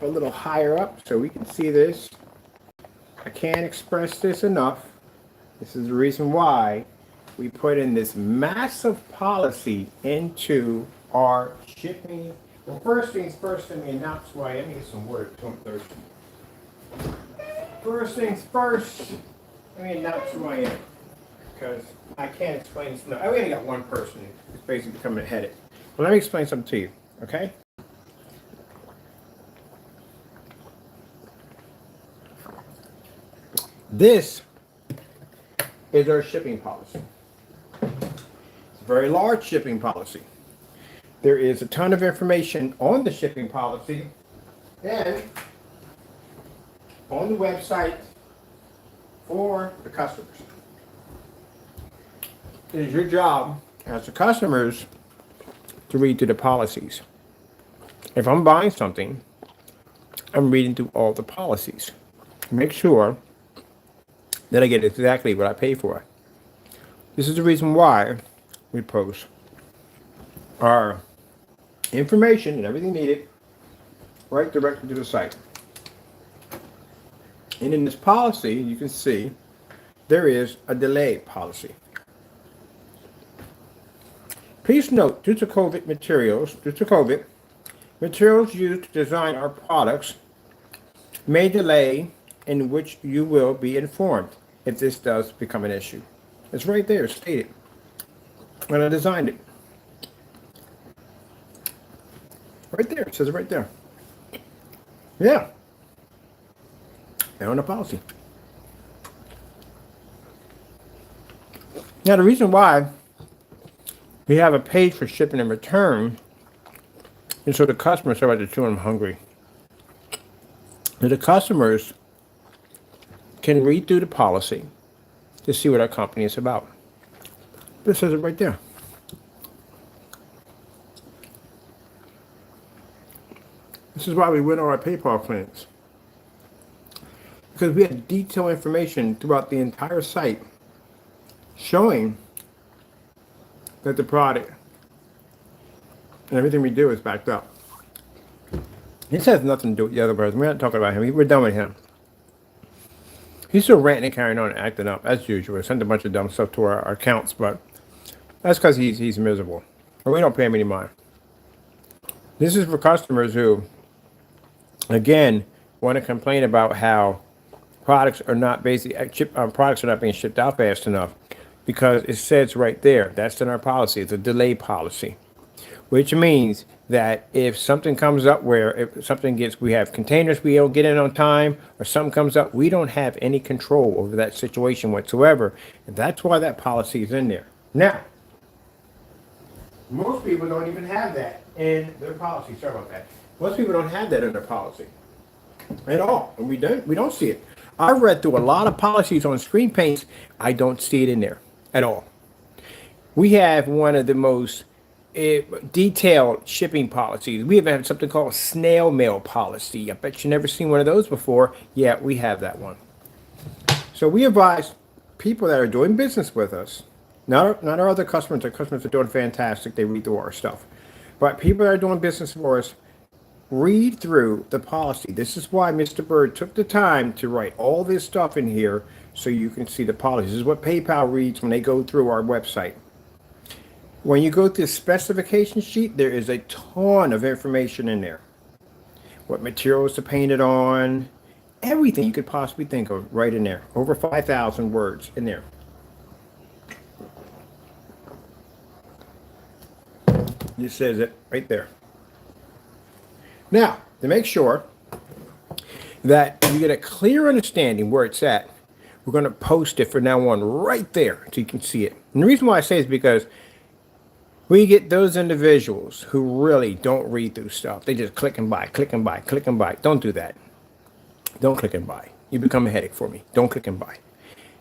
a little higher up so we can see this. I can't express this enough. This is the reason why we put in this massive policy into our shipping. Well, first things first, let me announce why. Let me get some water too. I'm thirsty. First things first, let me announce who I am. Because I can't explain this enough. I only got one person who's basically becoming a headache. Well, let me explain something to you, okay? This is our shipping policy. It's a very large shipping policy. There is a ton of information on the shipping policy and on the website for the customers. It is your job as the customers to read through the policies. If I'm buying something, I'm reading through all the policies. Make sure that I get exactly what I pay for. This is the reason why we post our information and everything needed right directly to the site. And in this policy, you can see there is a delay policy. Please note, due to COVID, materials used to design our products may delay, in which you will be informed if this does become an issue. It's right there stated when I designed it. Right there, it says it right there. Yeah. They're on the policy. Now the reason why we have a page for shipping and return is so the customers, sorry about the chewing, I'm hungry. So the customers can read through the policy to see what our company is about. This says it right there. This is why we win all our PayPal clients. Because we have detailed information throughout the entire site showing that the product and everything we do is backed up. This has nothing to do with the other person. We're not talking about him. We're done with him. He's still ranting and carrying on and acting up as usual. Sent a bunch of dumb stuff to our accounts, but that's because he's miserable. And we don't pay him any mind. This is for customers who, again, want to complain about how products are not products are not being shipped out fast enough, because it says right there, that's in our policy. It's a delay policy, which means that if something comes up where if something gets, we have containers we don't get in on time, or something comes up, we don't have any control over that situation whatsoever. And that's why that policy is in there. Now, most people don't even have that in their policy. Sorry about that. Most people don't have that in their policy at all. And we don't see it. I've read through a lot of policies on Screen Paints. I don't see it in there at all. We have one of the most detailed shipping policies. We even have something called a snail mail policy. I bet you never seen one of those before. Yeah, we have that one. So we advise people that are doing business with us, not our other customers. Our customers are doing fantastic. They read through our stuff. But people that are doing business for us, read through the policy. This is why Mr. Bird took the time to write all this stuff in here so you can see the policy. This is what PayPal reads when they go through our website. When you go to the specification sheet, there is a ton of information in there. What materials to paint it on, everything you could possibly think of right in there. Over 5,000 words in there. It says it right there. Now, to make sure that you get a clear understanding where it's at, we're going to post it from now on right there so you can see it. And the reason why I say is because we get those individuals who really don't read through stuff. They just click and buy, click and buy, click and buy. Don't do that. Don't click and buy. You become a headache for me. Don't click and buy.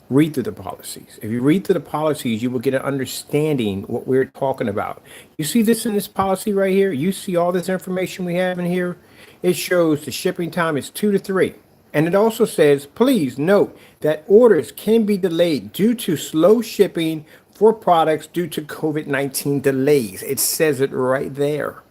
Read through the policies. If you read through the policies, you will get an understanding what we're talking about. You see this in this policy right here? You see all this information we have in here? It shows the shipping time is 2 to 3. And it also says, please note that orders can be delayed due to slow shipping for products due to COVID-19 delays. It says it right there.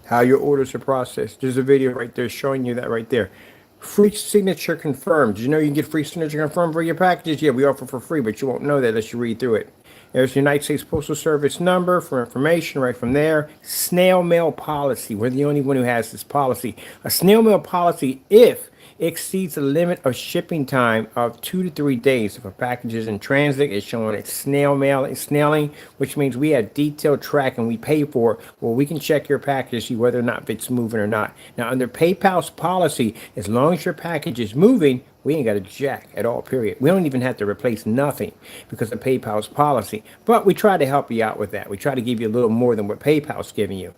how your orders are processed. There's a video right there showing you that right there. Free signature confirmed. Did you know you can get free signature confirmed for your packages? Yeah, we offer for free, but you won't know that unless you read through it. There's the United States Postal Service number for information right from there. Snail mail policy. We're the only one who has this policy. A snail mail policy if exceeds the limit of shipping time of 2 to 3 days. If a package is in transit, it's showing it's snailing, which means we have detailed tracking we pay for. Well, we can check your package to see whether or not it's moving or not. Now, under PayPal's policy, as long as your package is moving, we ain't got a jack at all, period. We don't even have to replace nothing because of PayPal's policy. But we try to help you out with that. We try to give you a little more than what PayPal's giving you.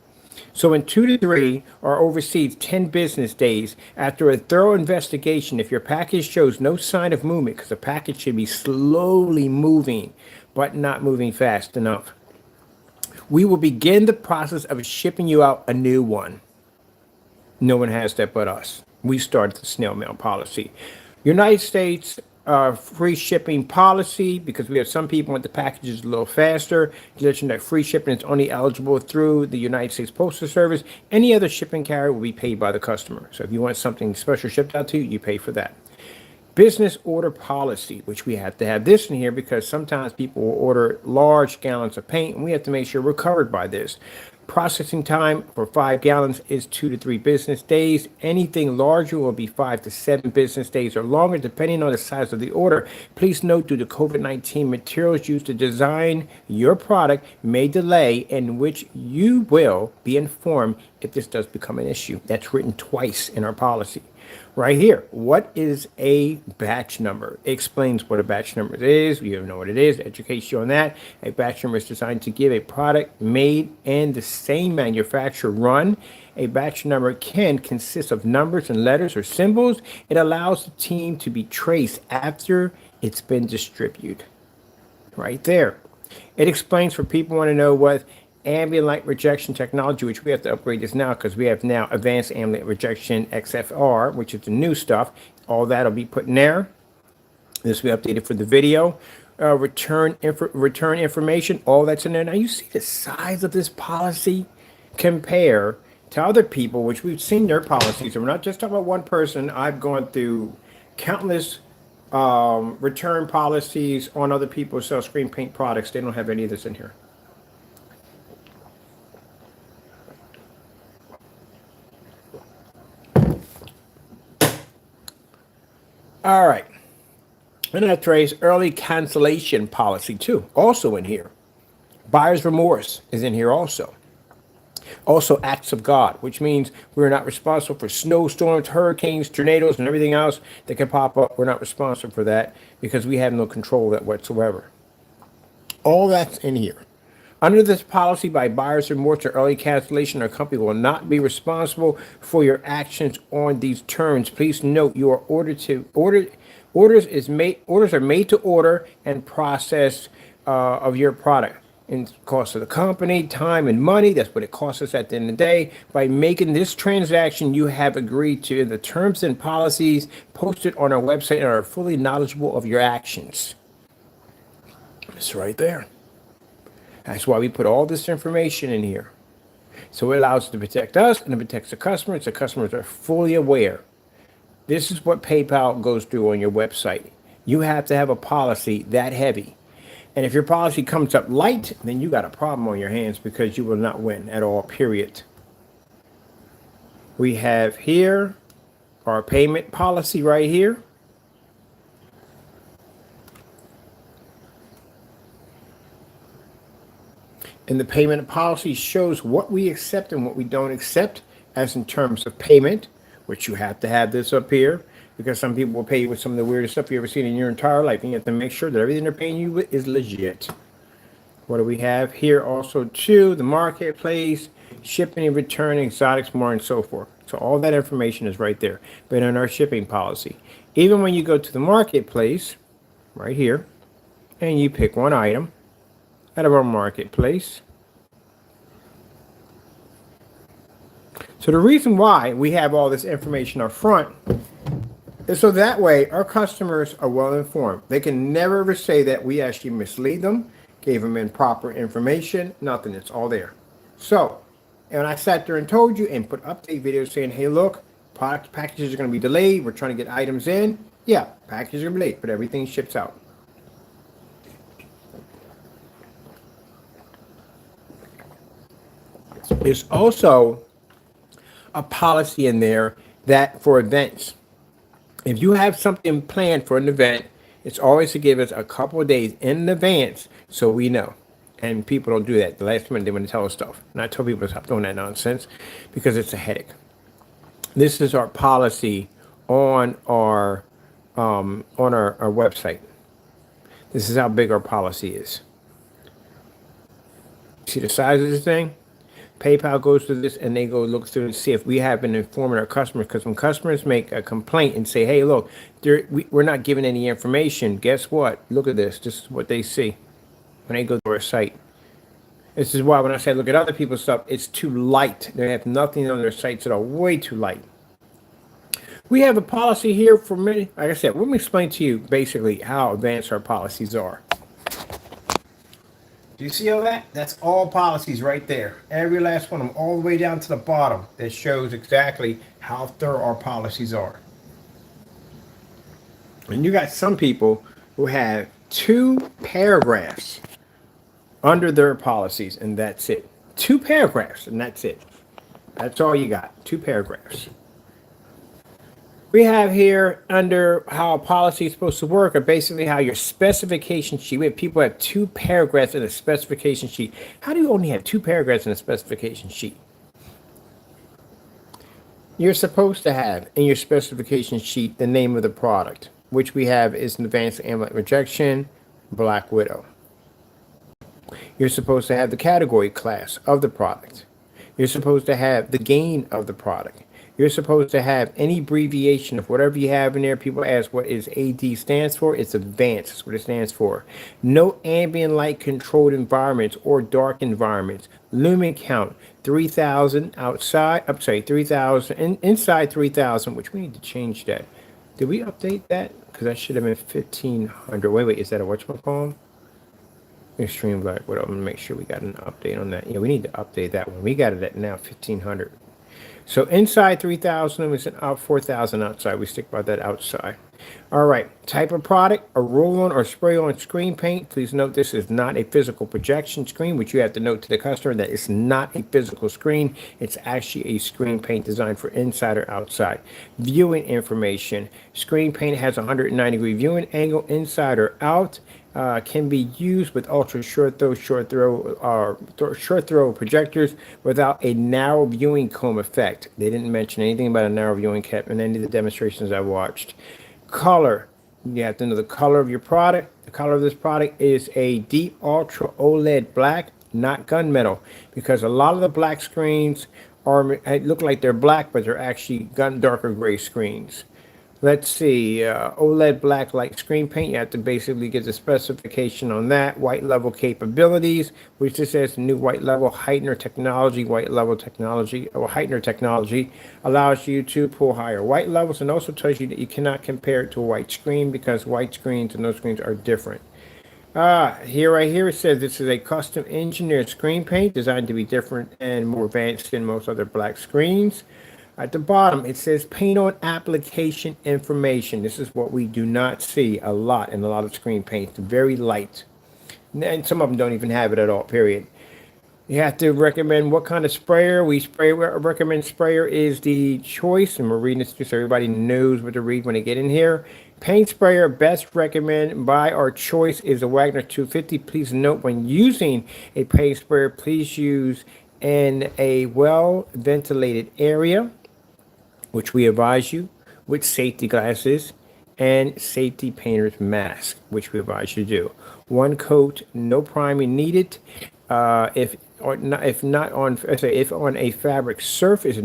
So in 2 to 3 or overseas 10 business days after a thorough investigation, if your package shows no sign of movement, because the package should be slowly moving, but not moving fast enough, we will begin the process of shipping you out a new one. No one has that but us. We started the snail mail policy. United States free shipping policy, because we have some people want the packages a little faster. To let you know that free shipping is only eligible through the United States Postal Service. Any other shipping carrier will be paid by the customer. So if you want something special shipped out to you, you pay for that. Business order policy, which we have to have this in here because sometimes people will order large gallons of paint and we have to make sure we're covered by this. Processing time for 5 gallons is 2 to 3 business days. Anything larger will be 5 to 7 business days or longer, depending on the size of the order. Please note, due to COVID-19, materials used to design your product may delay, in which you will be informed if this does become an issue. That's written twice in our policy. Right here, what is a batch number? It explains what a batch number is. You know what it is, educates you on that. A batch number is designed to give a product made in the same manufacturer run. A batch number can consist of numbers and letters or symbols. It allows the team to be traced after it's been distributed. Right there. It explains for people who want to know what ambient light rejection technology, which we have to upgrade this now because we have now advanced ambient rejection XFR, which is the new stuff. All that'll be put in there. This will be updated for the video. Return information, all that's in there. Now you see the size of this policy compare to other people, which we've seen their policies. And we're not just talking about one person. I've gone through countless return policies on other people who sell screen paint products. They don't have any of this in here. All right. And that trace early cancellation policy too, also in here. Buyer's remorse is in here also. Also acts of God, which means we're not responsible for snowstorms, hurricanes, tornadoes, and everything else that can pop up. We're not responsible for that because we have no control of that whatsoever. All that's in here. Under this policy, by buyer's remorse or early cancellation, our company will not be responsible for your actions on these terms. Please note, you are orders are made to order and process of your product. And cost of the company, time and money, that's what it costs us at the end of the day. By making this transaction, you have agreed to the terms and policies posted on our website and are fully knowledgeable of your actions. It's right there. That's why we put all this information in here. So it allows us to protect us and it protects the customers. The customers are fully aware. This is what PayPal goes through on your website. You have to have a policy that heavy. And if your policy comes up light, then you got a problem on your hands because you will not win at all, period. We have here our payment policy right here. And the payment policy shows what we accept and what we don't accept, as in terms of payment, which you have to have this up here because some people will pay you with some of the weirdest stuff you ever seen in your entire life. And you have to make sure that everything they're paying you with is legit. What do we have here also too? The marketplace, shipping and return, exotics, more, and so forth. So all that information is right there, but in our shipping policy. Even when you go to the marketplace, right here, and you pick one item out of our marketplace. So the reason why we have all this information up front is so that way our customers are well informed. They can never ever say that we actually mislead them, gave them improper information, nothing. It's all there. So And I sat there and told you and put update videos saying, hey, look, product packages are going to be delayed. We're trying to get items in. Yeah, packages are going to be delayed, but everything ships out. There's also a policy in there that for events, if you have something planned for an event, it's always to give us a couple of days in advance so we know. And people don't do that. The last minute they want to tell us stuff. And I tell people to stop doing that nonsense because it's a headache. This is our policy on our website. This is how big our policy is. See the size of this thing? PayPal goes through this and they go look through and see if we have been informing our customers. Because when customers make a complaint and say, hey, look, we're not giving any information, guess what? Look at this. This is what they see when they go to our site. This is why when I say look at other people's stuff, it's too light. They have nothing on their sites that are way too light. We have a policy here for many. Like I said, let me explain to you basically how advanced our policies are. Do you see all that? That's all policies right there. Every last one of them, all the way down to the bottom, that shows exactly how thorough our policies are. And you got some people who have 2 paragraphs under their policies, and that's it. 2 paragraphs, and that's it. That's all you got, 2 paragraphs. We have here under how a policy is supposed to work, or basically how your specification sheet. We have people have 2 paragraphs in a specification sheet. How do you only have 2 paragraphs in a specification sheet? You're supposed to have in your specification sheet the name of the product, which we have is an advanced amulet rejection, Black Widow. You're supposed to have the category class of the product. You're supposed to have the gain of the product. You're supposed to have any abbreviation of whatever you have in there. People ask what is AD stands for. It's advanced. That's what it stands for. No ambient light controlled environments or dark environments. Lumen count 3,000 outside. I'm sorry, 3,000 inside 3,000, which we need to change that. Did we update that? Because that should have been 1,500. Wait, is that a whatchamacallit? Extreme Black Widow. I'm gonna make sure we got an update on that. Yeah, we need to update that one. We got it at now 1,500. So inside 3,000, we sent out 4,000 outside. We stick by that outside. All right. Type of product, a roll-on or spray-on screen paint. Please note this is not a physical projection screen, which you have to note to the customer that it's not a physical screen. It's actually a screen paint designed for inside or outside. Viewing information. Screen paint has a 190-degree viewing angle inside or out. Can be used with ultra short throw projectors without a narrow viewing cone effect. They didn't mention anything about a narrow viewing cap in any of the demonstrations I watched. Color. You have to know the color of your product. The color of this product is a deep ultra OLED black, not gunmetal, because a lot of the black screens look like they're black, but they're actually darker gray screens. Let's see, OLED black light screen paint. You have to basically get the specification on that. White level capabilities, which just says new white level heightener technology. White level technology or heightener technology allows you to pull higher white levels, and also tells you that you cannot compare it to a white screen because white screens and those screens are different. Right here it says this is a custom engineered screen paint designed to be different and more advanced than most other black screens. At the bottom, it says paint on application information. This is what we do not see a lot in a lot of screen paints. Very light. And some of them don't even have it at all, period. You have to recommend what kind of sprayer. Recommend sprayer is the choice. And we're reading this just so everybody knows what to read when they get in here. Paint sprayer best recommended by our choice is a Wagner 250. Please note when using a paint sprayer, please use in a well-ventilated area, which we advise you, with safety glasses and safety painter's mask, which we advise you to do. One coat, no priming needed. If on a fabric surface,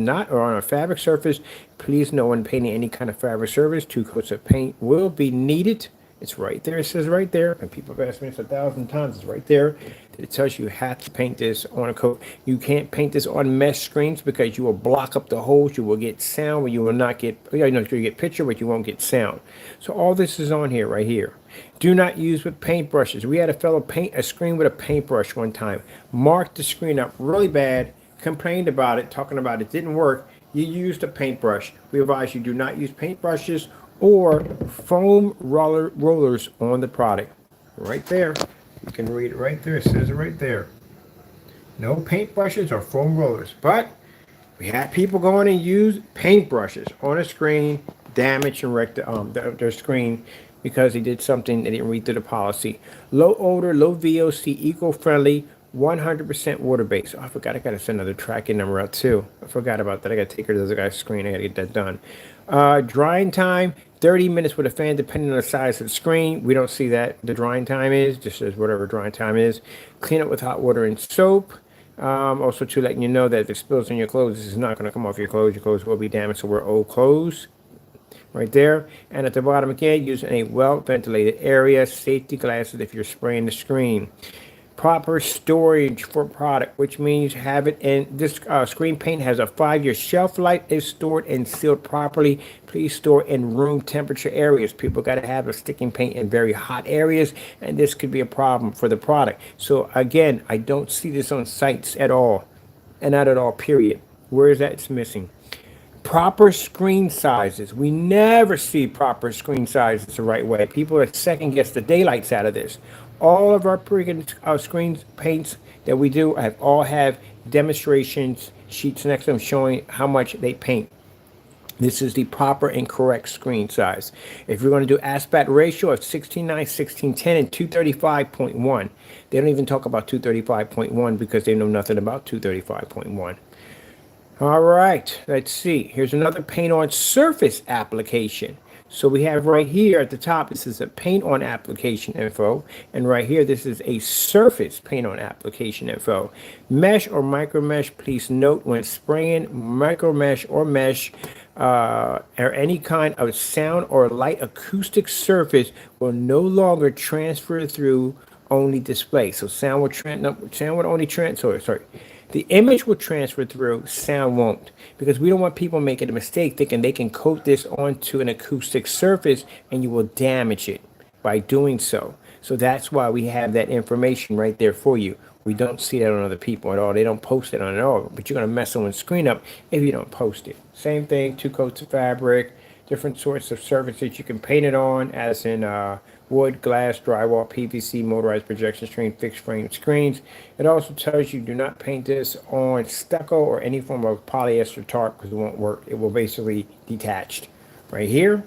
please know when painting any kind of fabric surface, 2 coats of paint will be needed. It's right there. It says right there. And people have asked me this 1,000 times. It's right there. It tells you have to paint this on a coat. You can't paint this on mesh screens because you will block up the holes. You will get sound, but you will not get, you get picture, but you won't get sound. So all this is on here, right here. Do not use with paintbrushes. We had a fellow paint a screen with a paintbrush one time. Marked the screen up really bad complained about it, talking about it didn't work, you used a paintbrush. We advise you do not use paintbrushes or foam rollers on the product. Right there. You can read it right there. It says it right there. No paintbrushes or foam rollers. But we had people going and use paintbrushes on a screen, damage and wreck their screen because they did something they didn't read through the policy. Low odor, low VOC, eco-friendly, 100% water-based. Oh, I forgot I got to send another tracking number out too. I forgot about that. I got to take her to the guy's screen. I got to get that done. Drying time, 30 minutes with a fan, depending on the size of the screen. We don't see that the drying time is, just as whatever drying time is. Clean up with hot water and soap. Also to letting you know that if it spills on your clothes, this is not going to come off your clothes. Your clothes will be damaged, so wear old clothes. Right there. And at the bottom again, using a well-ventilated area. Safety glasses if you're spraying the screen. Proper storage for product, which means have it in this screen paint has a 5-year shelf life, is stored and sealed properly. Please store in room temperature areas. People got to have a sticking paint in very hot areas, and this could be a problem for the product. So again, I don't see this on sites at all, and not at all, period. Where is that? It's missing. Proper screen sizes. We never see proper screen sizes the right way. People are second guess the daylights out of this. All of our freaking screen paints that we do all have demonstrations sheets next to them showing how much they paint. This is the proper and correct screen size. If you're going to do aspect ratio of 16:9, 16:10, and 235.1, they don't even talk about 235.1 because they know nothing about 235.1. All right, let's see. Here's another paint on surface application. So we have right here at the top, this is a paint on application info. And right here, this is a surface paint on application info. Mesh or micro mesh, please note when spraying micro mesh or mesh or any kind of sound or light acoustic surface will no longer transfer through only display. So sound would only transfer, sorry. The image will transfer through, sound won't, because we don't want people making a mistake thinking they can coat this onto an acoustic surface and you will damage it by doing so. So that's why we have that information right there for you. We don't see that on other people at all. They don't post it on it at all, but you're going to mess someone's screen up if you don't post it. Same thing, 2 coats of fabric, different sorts of surfaces you can paint it on, as in wood, glass, drywall, PVC, motorized projection screen, fixed frame screens. It also tells you do not paint this on stucco or any form of polyester tarp because it won't work. It will basically detach. Right here,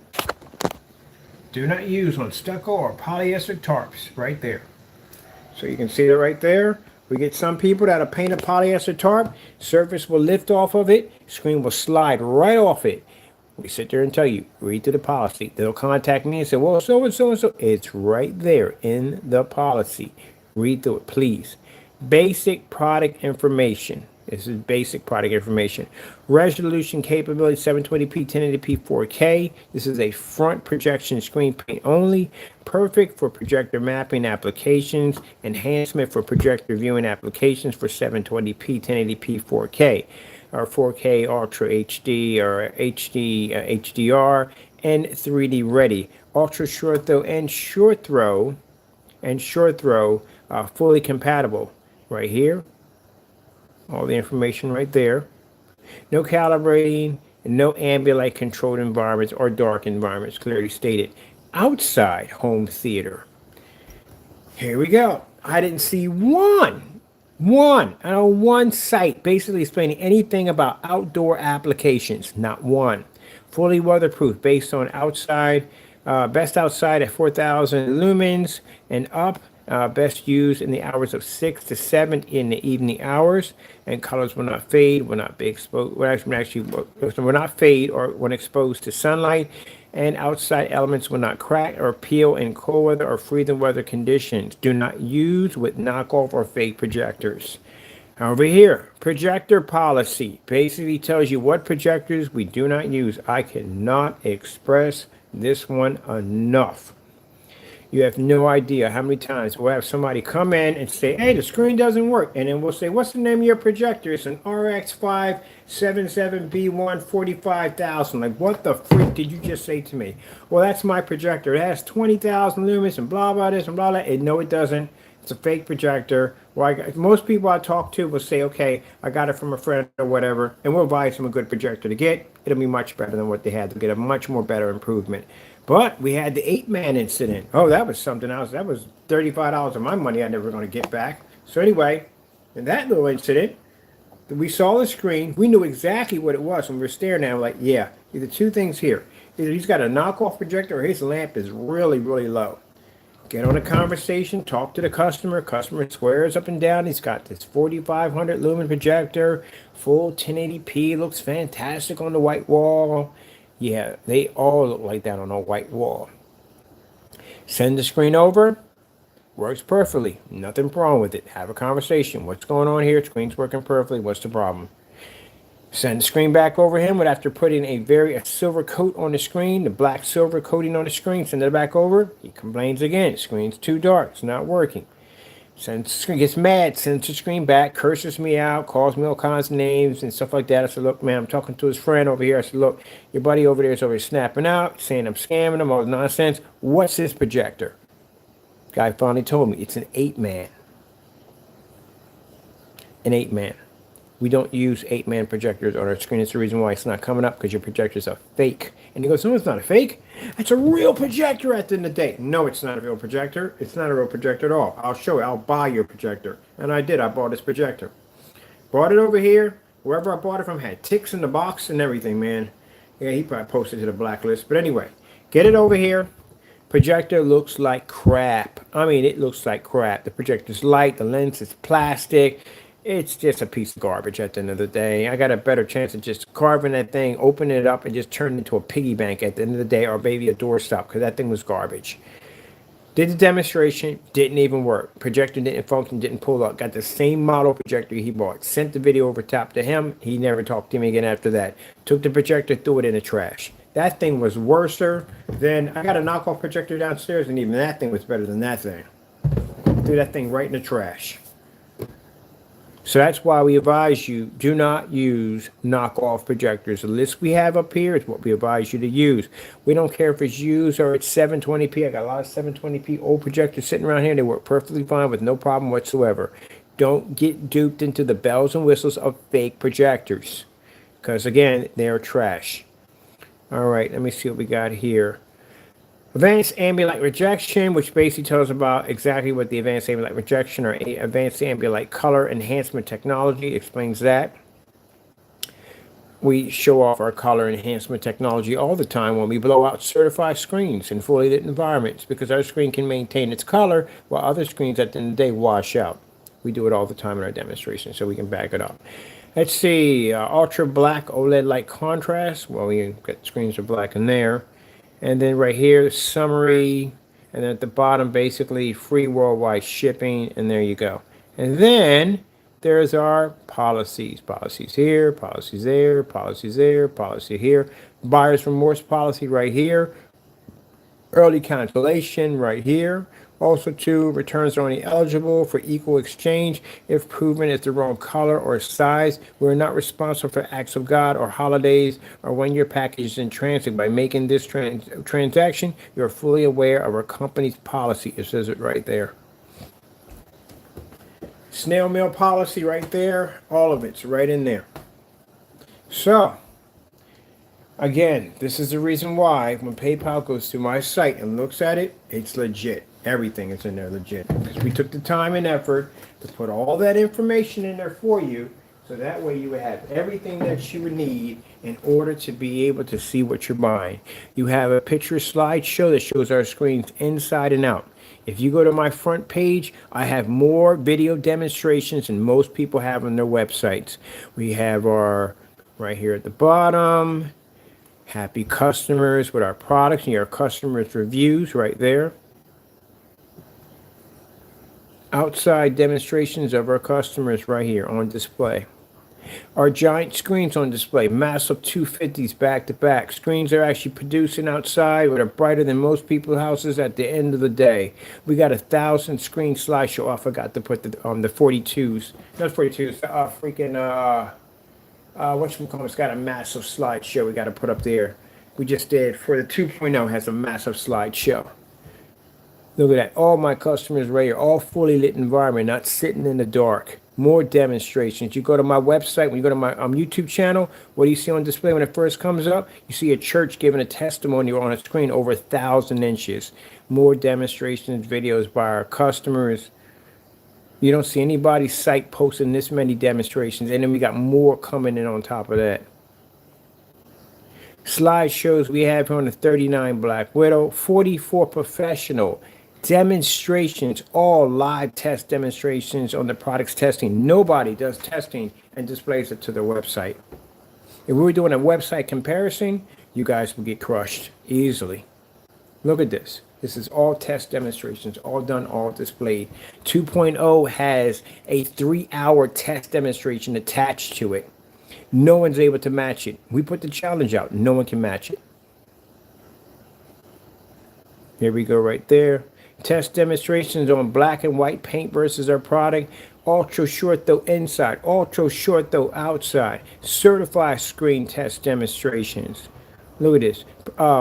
do not use on stucco or polyester tarps, right there. So you can see it right there. We get some people that'll paint a polyester tarp, surface will lift off of it, screen will slide right off it. We sit there and tell you, read through the policy. They'll contact me and say, well, so and so and so. It's right there in the policy. Read through it, please. Basic product information. This is basic product information. Resolution capability, 720p, 1080p, 4K. This is a front projection screen paint only. Perfect for projector mapping applications. Enhancement for projector viewing applications for 720p, 1080p, 4K. Or 4K Ultra HD or HD HDR, and 3D ready. Ultra short throw and short throw fully compatible. Right here, all the information right there. No calibrating, no ambient light controlled environments or dark environments, clearly stated. Outside home theater. Here we go. I didn't see one site basically explaining anything about outdoor applications. Not one. Fully weatherproof based on outside, best outside at 4,000 lumens and up. Best used in the hours of 6 to 7 in the evening hours, and colors will not fade, will not be exposed. Will not fade or when exposed to sunlight, and outside elements will not crack or peel in cold weather or freezing weather conditions. Do not use with knockoff or fake projectors. Over here, projector policy basically tells you what projectors we do not use. I cannot express this one enough. You have no idea how many times we'll have somebody come in and say, hey, the screen doesn't work. And then we'll say, what's the name of your projector? It's an RX 577B1 45,000. Like, what the freak did you just say to me? Well, that's my projector. It has 20,000 lumens and blah, blah, this and blah, blah. And no, it doesn't. It's a fake projector. Well, most people I talk to will say, okay, I got it from a friend or whatever, and we'll advise them a good projector to get. It'll be much better than what they had to get a much more better improvement. But we had the 8-man incident. Oh, that was something else. That was $35 of my money I never going to get back. So anyway, in that little incident, we saw the screen. We knew exactly what it was when we were staring at it. Like, yeah, either two things here. Either he's got a knockoff projector or his lamp is really, really low. Get on a conversation, talk to the customer. Customer swears up and down. He's got this 4500 lumen projector, full 1080p, looks fantastic on the white wall. Yeah, they all look like that on a white wall. Send the screen over. Works perfectly. Nothing wrong with it. Have a conversation. What's going on here? Screen's working perfectly. What's the problem? Send the screen back over him, but after putting a silver coat on the screen, the black silver coating on the screen, send it back over. He complains again. Screen's too dark. It's not working. Sends the screen, gets mad, sends the screen back, curses me out, calls me all kinds of names and stuff like that. I said, look, man, I'm talking to his friend over here. I said, look, your buddy over there is over here snapping out, saying I'm scamming him, all this nonsense. What's his projector? Guy finally told me it's an 8-man. An 8-man. We don't use 8-man projectors on our screen. It's the reason why it's not coming up, because your projectors are fake. And he goes, no, it's not a fake. It's a real projector at the end of the day. No, it's not a real projector. It's not a real projector at all. I'll show you. I'll buy your projector. And I did. I bought this projector. Brought it over here. Wherever I bought it from had ticks in the box and everything, man. Yeah, he probably posted to the blacklist. But anyway, get it over here. Projector looks like crap. I mean, it looks like crap. The projector's light. The lens is plastic. It's just a piece of garbage at the end of the day. I got a better chance of just carving that thing, opening it up, and just turning it into a piggy bank at the end of the day, or maybe a doorstop, because that thing was garbage. Did the demonstration, didn't even work. Projector didn't function, didn't pull up. Got the same model projector he bought. Sent the video over top to him. He never talked to me again after that. Took the projector, threw it in the trash. That thing was worser than, I got a knockoff projector downstairs, and even that thing was better than that thing. Threw that thing right in the trash. So that's why we advise you, do not use knockoff projectors. The list we have up here is what we advise you to use. We don't care if it's used or it's 720p. I got a lot of 720p old projectors sitting around here. They work perfectly fine with no problem whatsoever. Don't get duped into the bells and whistles of fake projectors, because again, they're trash. All right, let me see what we got here. Advanced ambient light rejection, which basically tells about exactly what the advanced ambient light rejection or advanced ambient light color enhancement technology explains that. We show off our color enhancement technology all the time when we blow out certified screens in fully lit environments, because our screen can maintain its color while other screens at the end of the day wash out. We do it all the time in our demonstration, so we can back it up. Let's see, ultra black OLED light contrast. Well, we got screens are black in there. And then right here, summary, and then at the bottom, basically free worldwide shipping, and there you go. And then there's our policies. Policies here, policies there, policies there, policy here. Buyer's remorse policy right here. Early cancellation right here. Also, too, returns are only eligible for equal exchange if proven it's the wrong color or size. We're not responsible for acts of God or holidays or when your package is in transit. By making this transaction, you're fully aware of our company's policy. It says it right there. Snail mail policy right there. All of it's right in there. So, again, this is the reason why when PayPal goes to my site and looks at it, it's legit. Everything is in there legit, because we took the time and effort to put all that information in there for you, so that way you would have everything that you would need in order to be able to see what you're buying. You have a picture slideshow that shows our screens inside and out. If you go to my front page, I have more video demonstrations than most people have on their websites. We have our, right here at the bottom, happy customers with our products, and your customers' reviews right there. Outside demonstrations of our customers right here on display. Our giant screens on display, massive 250s back to back. Screens are actually producing outside that are brighter than most people's houses at the end of the day. We got 1,000 screen slideshow. I forgot to put the 42s. Not 42s. Whatchamacallit, it's got a massive slideshow we got to put up there. We just did for the 2.0 has a massive slideshow. Look at that. All my customers right here, all fully lit environment, not sitting in the dark. More demonstrations. You go to my website, when you go to my YouTube channel, what do you see on display when it first comes up? You see a church giving a testimony on a screen over 1,000 inches. More demonstrations, videos by our customers. You don't see anybody's site posting this many demonstrations. And then we got more coming in on top of that. Slideshows we have here on the 39 Black Widow, 44 professional demonstrations, all live test demonstrations on the product's testing. Nobody does testing and displays it to their website. If we were doing a website comparison, you guys would get crushed easily. Look at this. This is all test demonstrations, all done, all displayed. 2.0 has a 3-hour test demonstration attached to it. No one's able to match it. We put the challenge out. No one can match it. Here we go right there. Test demonstrations on black and white paint versus our product. Ultra short though inside. Ultra short though outside. Certified screen test demonstrations. Look at this.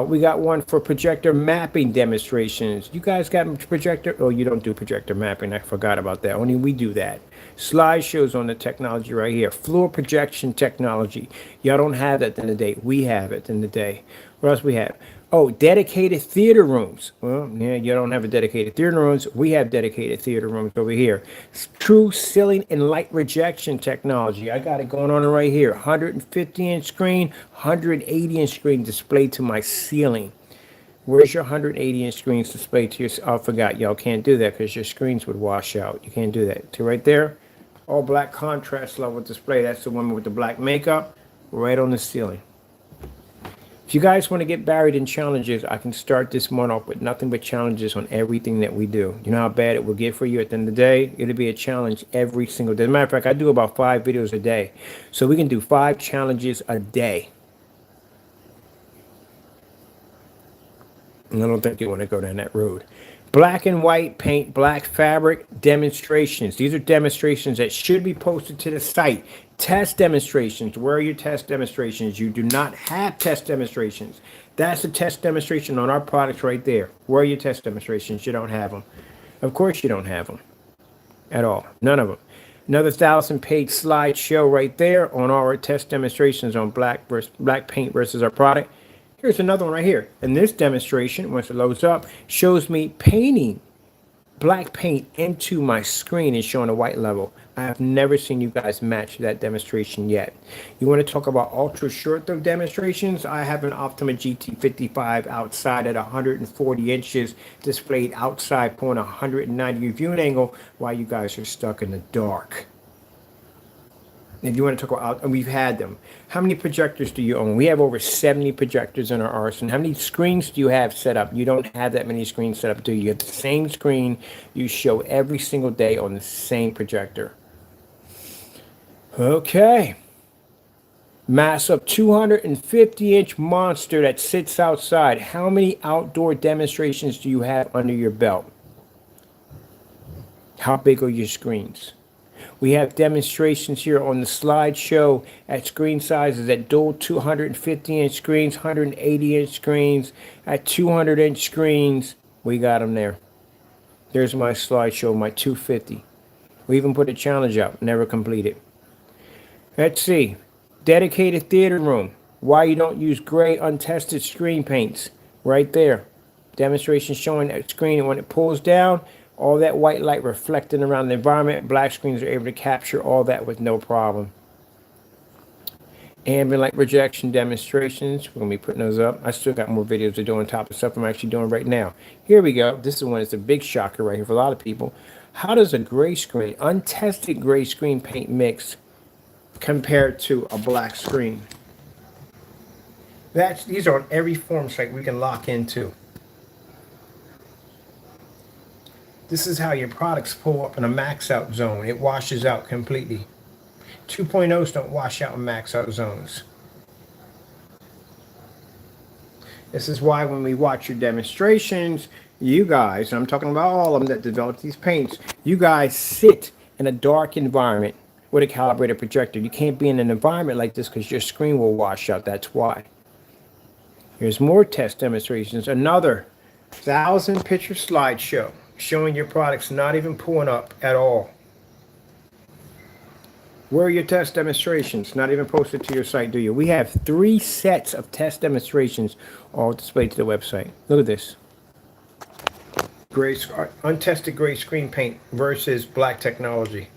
We got one for projector mapping demonstrations. You guys got projector? Oh, you don't do projector mapping. I forgot about that. Only we do that. Slideshows on the technology right here. Floor projection technology. Y'all don't have that in the day. We have it in the day. What else we have? Oh, dedicated theater rooms. Well, yeah, you don't have a dedicated theater rooms. We have dedicated theater rooms over here. True ceiling and light rejection technology. I got it going on right here. 150-inch screen, 180-inch screen displayed to my ceiling. Where's your 180-inch screens displayed to your? Oh, I forgot. Y'all can't do that because your screens would wash out. You can't do that. So right there, all black contrast level display. That's the one with the black makeup right on the ceiling. If you guys want to get buried in challenges, I can start this month off with nothing but challenges on everything that we do. You know how bad it will get for you at the end of the day? It'll be a challenge every single day. As a matter of fact, I do about 5 videos a day. So we can do 5 challenges a day. And I don't think you want to go down that road. Black and white paint, black fabric demonstrations. These are demonstrations that should be posted to the site. Test demonstrations. Where are your test demonstrations? You do not have test demonstrations. That's a test demonstration on our products right there. Where are your test demonstrations? You don't have them. Of course you don't have them at all. None of them. Another 1,000-page slideshow right there on our test demonstrations on black paint versus our product. Here's another one right here. And this demonstration, once it loads up, shows me painting black paint into my screen and showing a white level. I have never seen you guys match that demonstration yet. You want to talk about ultra short though demonstrations? I have an Optima GT55 outside at 140 inches displayed outside, pulling a 190 viewing angle while you guys are stuck in the dark. If you want to talk about, and we've had them. How many projectors do you own? We have over 70 projectors in our arsenal. How many screens do you have set up? You don't have that many screens set up, do you? You have the same screen you show every single day on the same projector. Okay. Massive 250-inch monster that sits outside. How many outdoor demonstrations do you have under your belt? How big are your screens? We have demonstrations here on the slideshow at screen sizes at dual 250-inch screens, 180-inch screens, at 200-inch screens. We got them there. There's my slideshow, my 250. We even put a challenge out, never completed. Let's see. Dedicated theater room. Why you don't use gray untested screen paints. Right there. Demonstration showing that screen, and when it pulls down, all that white light reflecting around the environment. Black screens are able to capture all that with no problem. Ambient light projection demonstrations. We're going to be putting those up. I still got more videos to do on top of stuff I'm actually doing right now. Here we go. This is one that's a big shocker right here for a lot of people. How does a gray screen, untested gray screen paint mix compare to a black screen? These are on every form site we can lock into. This is how your products pull up in a max out zone. It washes out completely. 2.0s don't wash out in max out zones. This is why when we watch your demonstrations, you guys, and I'm talking about all of them that develop these paints, you guys sit in a dark environment with a calibrated projector. You can't be in an environment like this because your screen will wash out. That's why. Here's more test demonstrations. Another 1,000 picture slideshow showing your products not even pulling up at all. Where are your test demonstrations? Not even posted to your site, do you? We have 3 sets of test demonstrations all displayed to the website. Look at this. Gray, untested gray screen paint versus black technology.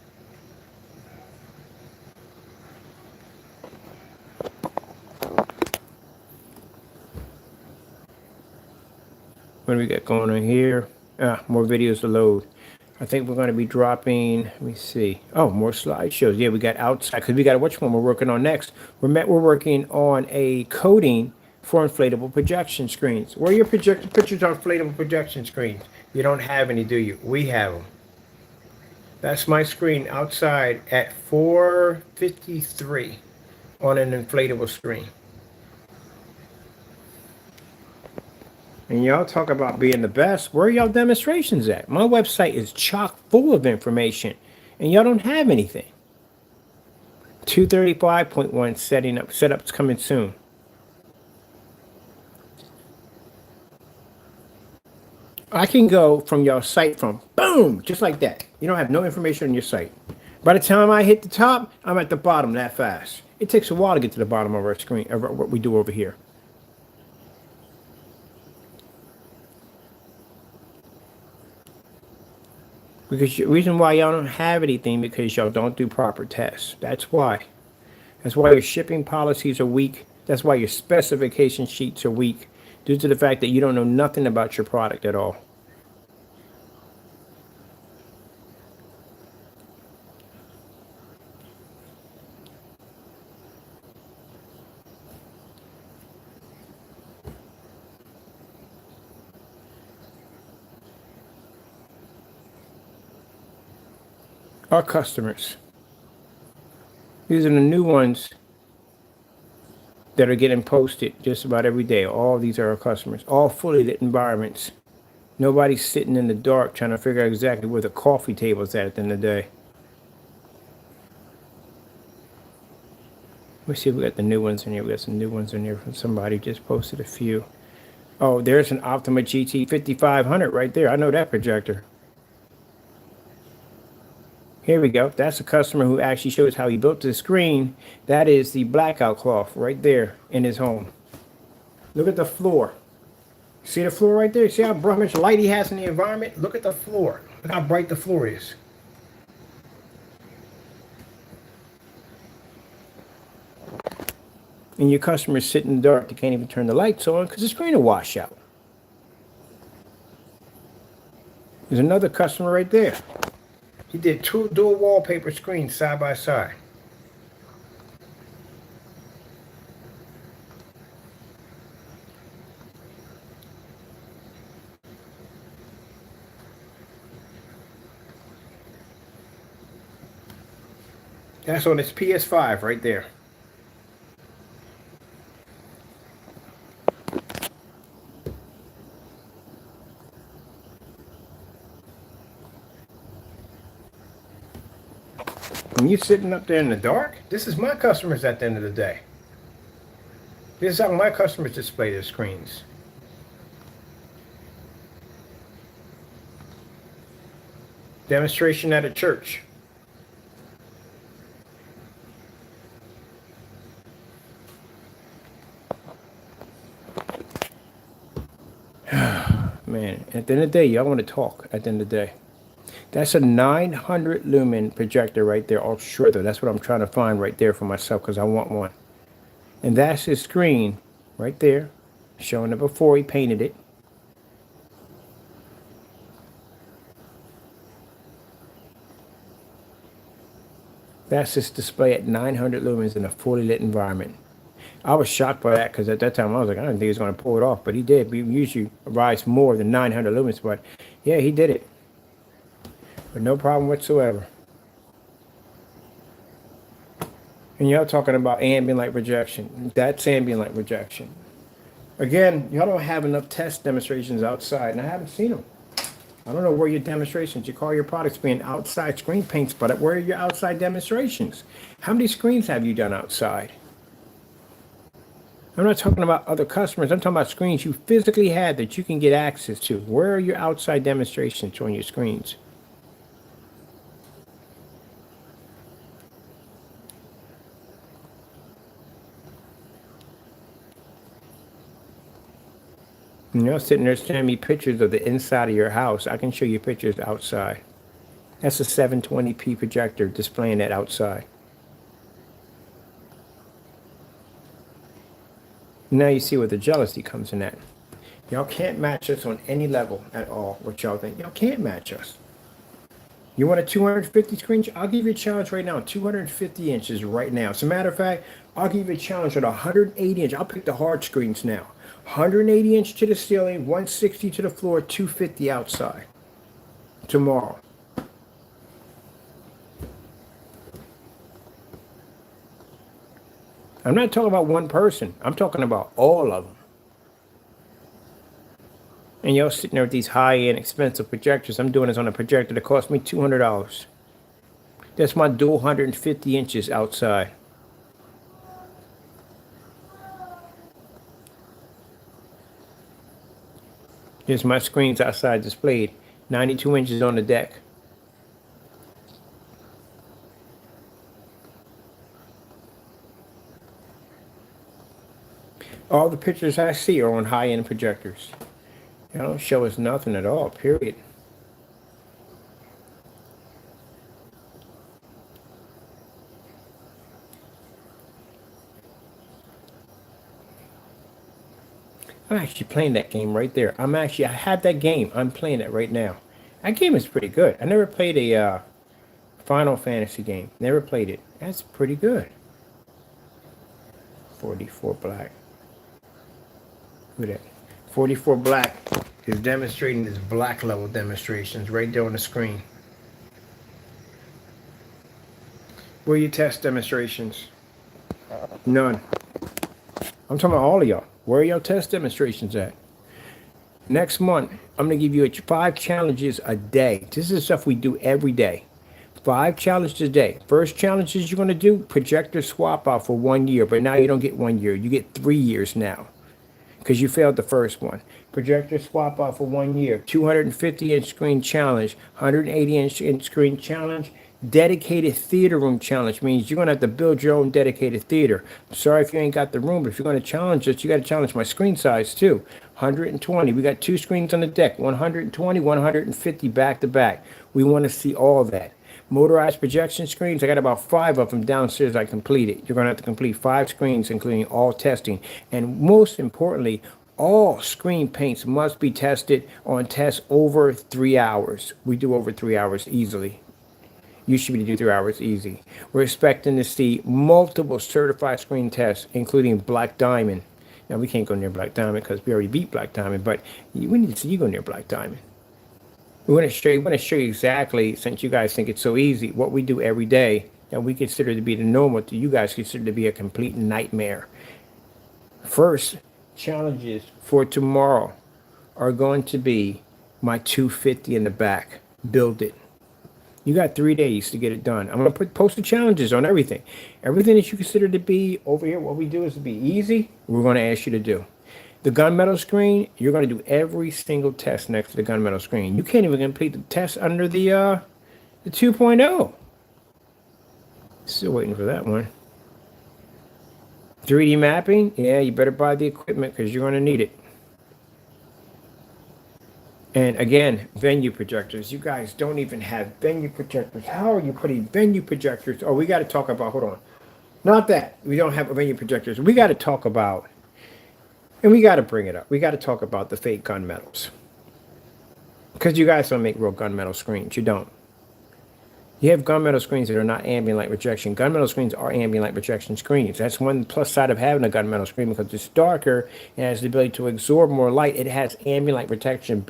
What do we got going on here? More videos to load. I think we're going to be dropping, let me see. Oh, more slideshows. Yeah, we got outside, because we got, which one we're working on next? We're working on a coating for inflatable projection screens. Where are your pictures on inflatable projection screens? You don't have any, do you? We have them. That's my screen outside at 453 on an inflatable screen. And y'all talk about being the best. Where are y'all demonstrations at? My website is chock full of information, and y'all don't have anything. 235.1 setup's coming soon. I can go from your site from boom, just like that. You don't have no information on your site. By the time I hit the top, I'm at the bottom that fast. It takes a while to get to the bottom of our screen, of what we do over here. Because the reason why y'all don't have anything, because y'all don't do proper tests. That's why. That's why your shipping policies are weak. That's why your specification sheets are weak, due to the fact that you don't know nothing about your product at all. Our customers. These are the new ones that are getting posted just about every day. All these are our customers. All fully lit environments. Nobody's sitting in the dark trying to figure out exactly where the coffee table is at the end of the day. Let me see if we got the new ones in here. We got some new ones in here from somebody who just posted a few. Oh, there's an Optima GT 5500 right there. I know that projector. Here we go. That's a customer who actually shows how he built the screen. That is the blackout cloth right there in his home. Look at the floor. See the floor right there? See how much light he has in the environment? Look at the floor. Look how bright the floor is. And your customer's sitting in the dark. They can't even turn the lights on because the screen will wash out. There's another customer right there. He did 2 dual wallpaper screens side by side. That's on his PS5 right there. When you're sitting up there in the dark, this is my customers at the end of the day. This is how my customers display their screens. Demonstration at a church. Man, at the end of the day, y'all want to talk at the end of the day. That's a 900 lumen projector right there, ultra. That's what I'm trying to find right there for myself because I want one. And that's his screen right there, showing it before he painted it. That's his display at 900 lumens in a fully lit environment. I was shocked by that because at that time I was like, I didn't think he was going to pull it off, but he did. We usually rise more than 900 lumens, but yeah, he did it. But no problem whatsoever. And y'all talking about ambient light projection. That's ambient light projection. Again, y'all don't have enough test demonstrations outside, and I haven't seen them. I don't know where your demonstrations, you call your products being outside screen paints, but where are your outside demonstrations? How many screens have you done outside? I'm not talking about other customers. I'm talking about screens you physically had that you can get access to. Where are your outside demonstrations on your screens? You know, sitting there sending me pictures of the inside of your house. I can show you pictures outside. That's a 720p projector displaying that outside. Now you see where the jealousy comes in at. Y'all can't match us on any level at all. What y'all think? Y'all can't match us. You want a 250 screen? I'll give you a challenge right now. 250 inches right now. As a matter of fact, I'll give you a challenge at 180 inch. I'll pick the hard screens now. 180 inch to the ceiling, 160 to the floor, 250 outside. Tomorrow. I'm not talking about one person. I'm talking about all of them. And y'all sitting there with these high-end expensive projectors. I'm doing this on a projector that cost me $200. That's my dual 150 inches outside. Here's my screens outside displayed. 92 inches on the deck. All the pictures I see are on high-end projectors. They don't show us nothing at all, period. I'm actually playing that game right there. I have that game. I'm playing it right now. That game is pretty good. I never played a Final Fantasy game. Never played it. That's pretty good. 44 black. Look at that. 44 black is demonstrating his black level demonstrations right there on the screen. Where are your test demonstrations? None. I'm talking about all of y'all. Where are your test demonstrations at? Next month, I'm going to give you 5 challenges a day. This is stuff we do every day. 5 challenges a day. First challenge is you're going to do projector swap out for 1 year, but now you don't get 1 year. You get 3 years now because you failed the first one. Projector swap out for 1 year. 250 inch screen challenge. 180 inch screen challenge. Dedicated theater room challenge means you're going to have to build your own dedicated theater. I'm sorry if you ain't got the room, but if you're going to challenge us, you got to challenge my screen size too. 120. We got 2 screens on the deck. 120, 150 back to back. We want to see all that. Motorized projection screens, I got about 5 of them downstairs I completed. You're going to have to complete 5 screens, including all testing. And most importantly, all screen paints must be tested on tests over 3 hours. We do over 3 hours easily. You should be able to do 3 hours easy. We're expecting to see multiple certified screen tests, including Black Diamond. Now, we can't go near Black Diamond because we already beat Black Diamond, but we need to see you go near Black Diamond. We want to show you exactly, since you guys think it's so easy, what we do every day that we consider to be the normal to you guys consider to be a complete nightmare. First, challenges for tomorrow are going to be my 250 in the back. Build it. You got 3 days to get it done. I'm going to post the challenges on everything. Everything that you consider to be over here, what we do is to be easy, we're going to ask you to do. The gunmetal screen, you're going to do every single test next to the gunmetal screen. You can't even complete the test under the 2.0. Still waiting for that one. 3D mapping, yeah, you better buy the equipment because you're going to need it. And again, venue projectors. You guys don't even have venue projectors. How are you putting venue projectors? Oh, we got to talk about, hold on. Not that. We don't have venue projectors. We got to talk about, and we got to bring it up. We got to talk about the fake gunmetals. Because you guys don't make real gunmetal screens. You don't. You have gunmetal screens that are not ambient light rejection. Gunmetal screens are ambient light rejection screens. That's one plus side of having a gunmetal screen because it's darker and has the ability to absorb more light. It has ambient light rejection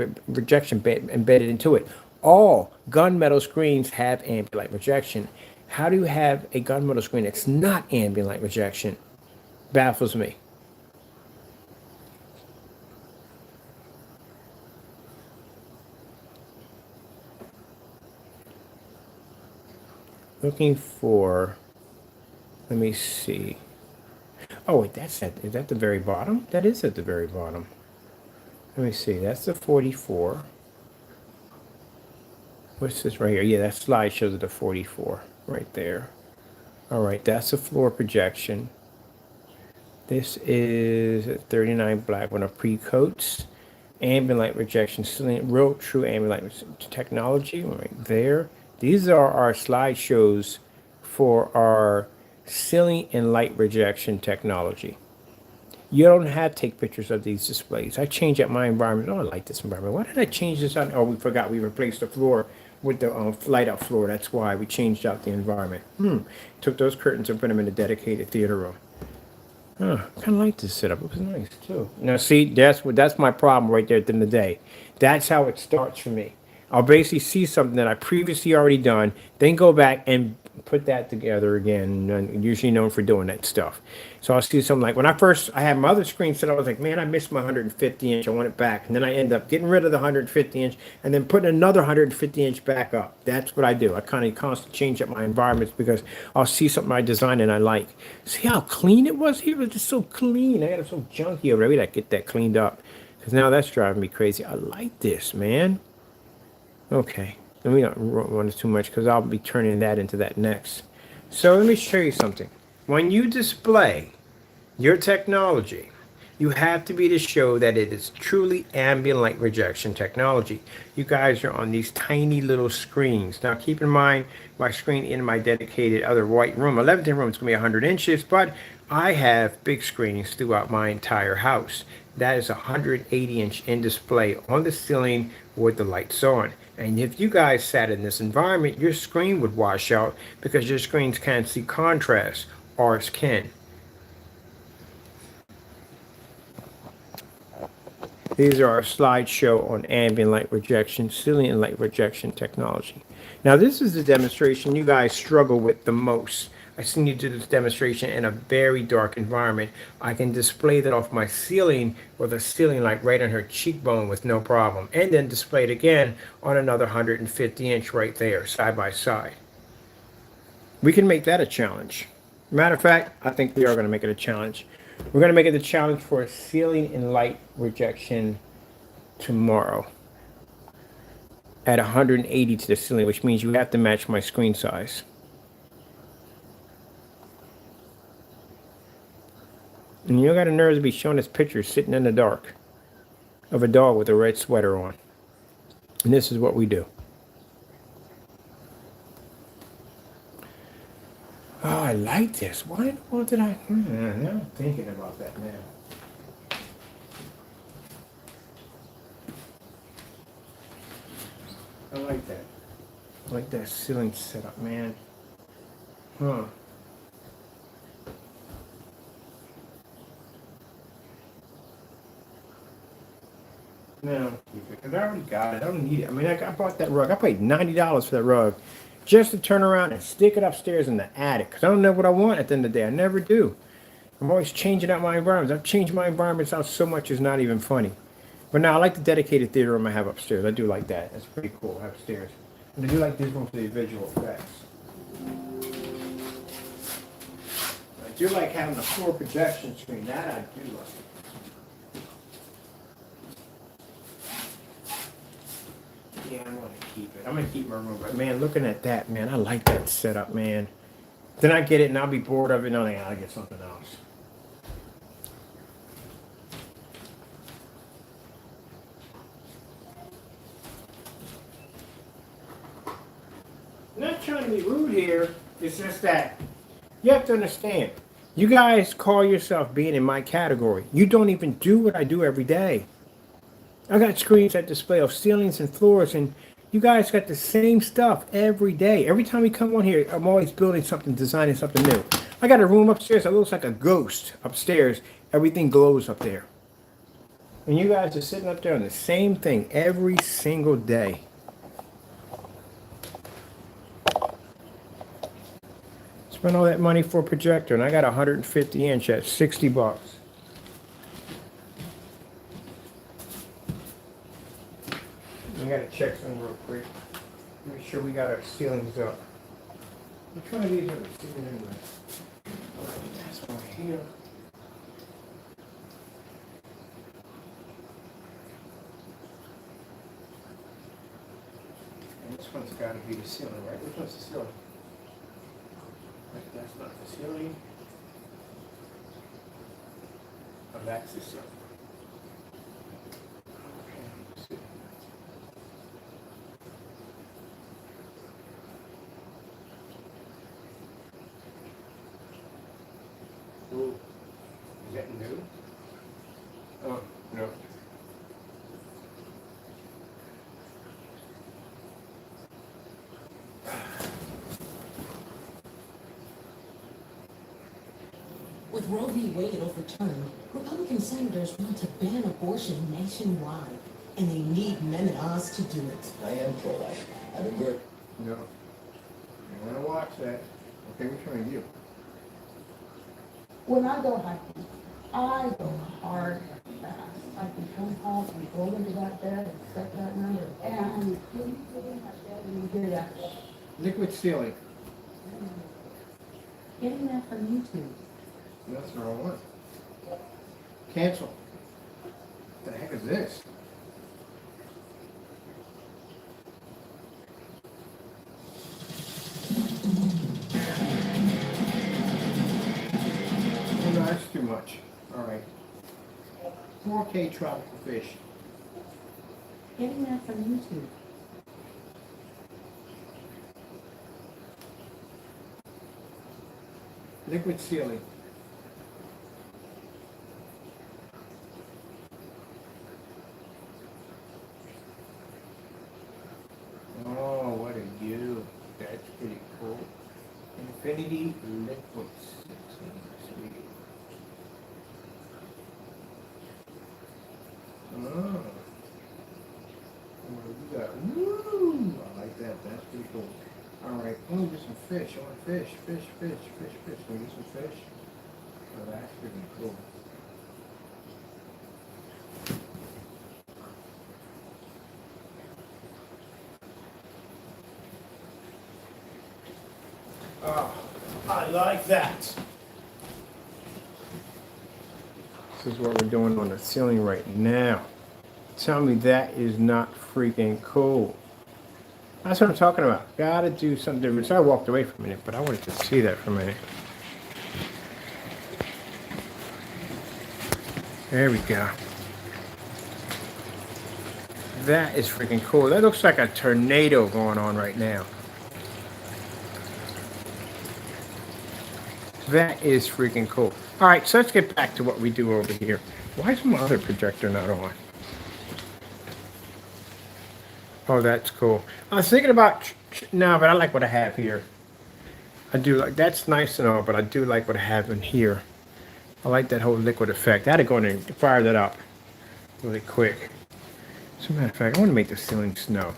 embedded into it. All gunmetal screens have ambient light rejection. How do you have a gunmetal screen that's not ambient light rejection? Baffles me. Looking for, let me see. Oh, wait, is that the very bottom? That is at the very bottom. Let me see. That's the 44. What's this right here? Yeah, that slide shows it the 44 right there. All right, that's the floor projection. This is 39 black with a pre-coats. Ambient light rejection, real true ambient light technology right there. These are our slideshows for our ceiling and light rejection technology. You don't have to take pictures of these displays. I changed up my environment. Oh, I like this environment. Why did I change this out? Oh, we forgot we replaced the floor with the light up floor. That's why we changed out the environment. Took those curtains and put them in a dedicated theater room. Huh, kind of like this setup. It was nice too. Now, see, that's my problem right there at the end of the day. That's how it starts for me. I'll basically see something that I previously already done, then go back and put that together again. And usually known for doing that stuff. So I'll see something like when I had my other screen set, I was like, man, I missed my 150 inch. I want it back, and then I end up getting rid of the 150 inch and then putting another 150 inch back up. That's what I do. I kind of constantly change up my environments because I'll see something I design and I like. See how clean it was here? It was just so clean. I got it so junky over there. We got to get that cleaned up because now that's driving me crazy. I like this, man. Okay, let me not run it too much because I'll be turning that into that next. So let me show you something. When you display your technology, you have to be to show that it is truly ambient light rejection technology. You guys are on these tiny little screens. Now keep in mind, my screen in my dedicated other white room, 11th room, it's going to be 100 inches, but I have big screens throughout my entire house. That is a 180 inch in display on the ceiling with the lights on. And if you guys sat in this environment, your screen would wash out because your screens can't see contrast. Ours can. These are our slideshow on ambient light rejection, ceiling and light rejection technology. Now this is the demonstration you guys struggle with the most. I seen you do this demonstration in a very dark environment. I can display that off my ceiling with a ceiling light right on her cheekbone with no problem. And then display it again on another 150 inch right there, side by side. We can make that a challenge. Matter of fact, I think we are going to make it a challenge. We're going to make it a challenge for a ceiling and light rejection tomorrow at 180 to the ceiling, which means you have to match my screen size. And you got a nerve to be showing this picture sitting in the dark of a dog with a red sweater on. And this is what we do. Oh, I like this. Why in the world did I? Now I'm thinking about that now. I like that. I like that ceiling setup, man. Huh. No, because I already got it. I don't need it. I mean, I bought that rug. I paid $90 for that rug just to turn around and stick it upstairs in the attic. Because I don't know what I want at the end of the day. I never do. I'm always changing out my environments. I've changed my environments out so much it's not even funny. But now I like the dedicated theater room I have upstairs. I do like that. That's pretty cool upstairs. And I do like this room for the visual effects. I do like having the floor projection screen. That I do like. Yeah, I'm gonna keep it. I'm gonna keep my room. But man, looking at that, man, I like that setup, man. Then I get it and I'll be bored of it. No, I'll get something else. I'm not trying to be rude here. It's just that you have to understand. You guys call yourself being in my category. You don't even do what I do every day. I got screens that display of ceilings and floors, and you guys got the same stuff every day. Every time we come on here, I'm always building something, designing something new. I got a room upstairs that looks like a ghost upstairs. Everything glows up there. And you guys are sitting up there on the same thing every single day. Spent all that money for a projector, and I got a 150 inch at 60 bucks. We gotta check something real quick. Make sure we got our ceilings up. Which one of these are we sitting anyway? That's one here. This one's got to be the ceiling, right? Which one's the ceiling? That's not the ceiling. Oh, that's the ceiling. Okay, let's see. Ooh, is that new? Oh, no. With Roe v. Wade overturned, Republican senators want to ban abortion nationwide, and they need men at Oz to do it. I am pro-life. I've been good. No. You want to watch that? Okay, which one are you? When I go hiking, I go hard and fast. I can come home and go into that bed and set that number. And when you get in that bed and you hear that, Liquid ceiling. getting that from YouTube. That's the wrong one. Cancel. What the heck is this? Oh, no, that's too much. All right. 4K tropical fish. Getting that from YouTube. Liquid ceiling. Oh, what a view. That's pretty cool. Infinity Liquids. Sweet. Oh. What do we got? Woo! I like that. That's pretty cool. All right. Oh, get some fish. I want fish. Fish. Can we get some fish? Oh, that's pretty cool. Oh, I like that. This is what we're doing on the ceiling right now. Tell me that is not freaking cool. That's what I'm talking about. Gotta do something different. So I walked away for a minute, but I wanted to see that for a minute. There we go. That is freaking cool. That looks like a tornado going on right now. That is freaking cool. All right, so let's get back to what we do over here. Why is my other projector not on? Oh, that's cool. I was thinking about, no, but I like what I have here. I do like, that's nice and all, but I do like what I have in here. I like that whole liquid effect. I had to go in and fire that up really quick. As a matter of fact, I want to make the ceiling snow. I want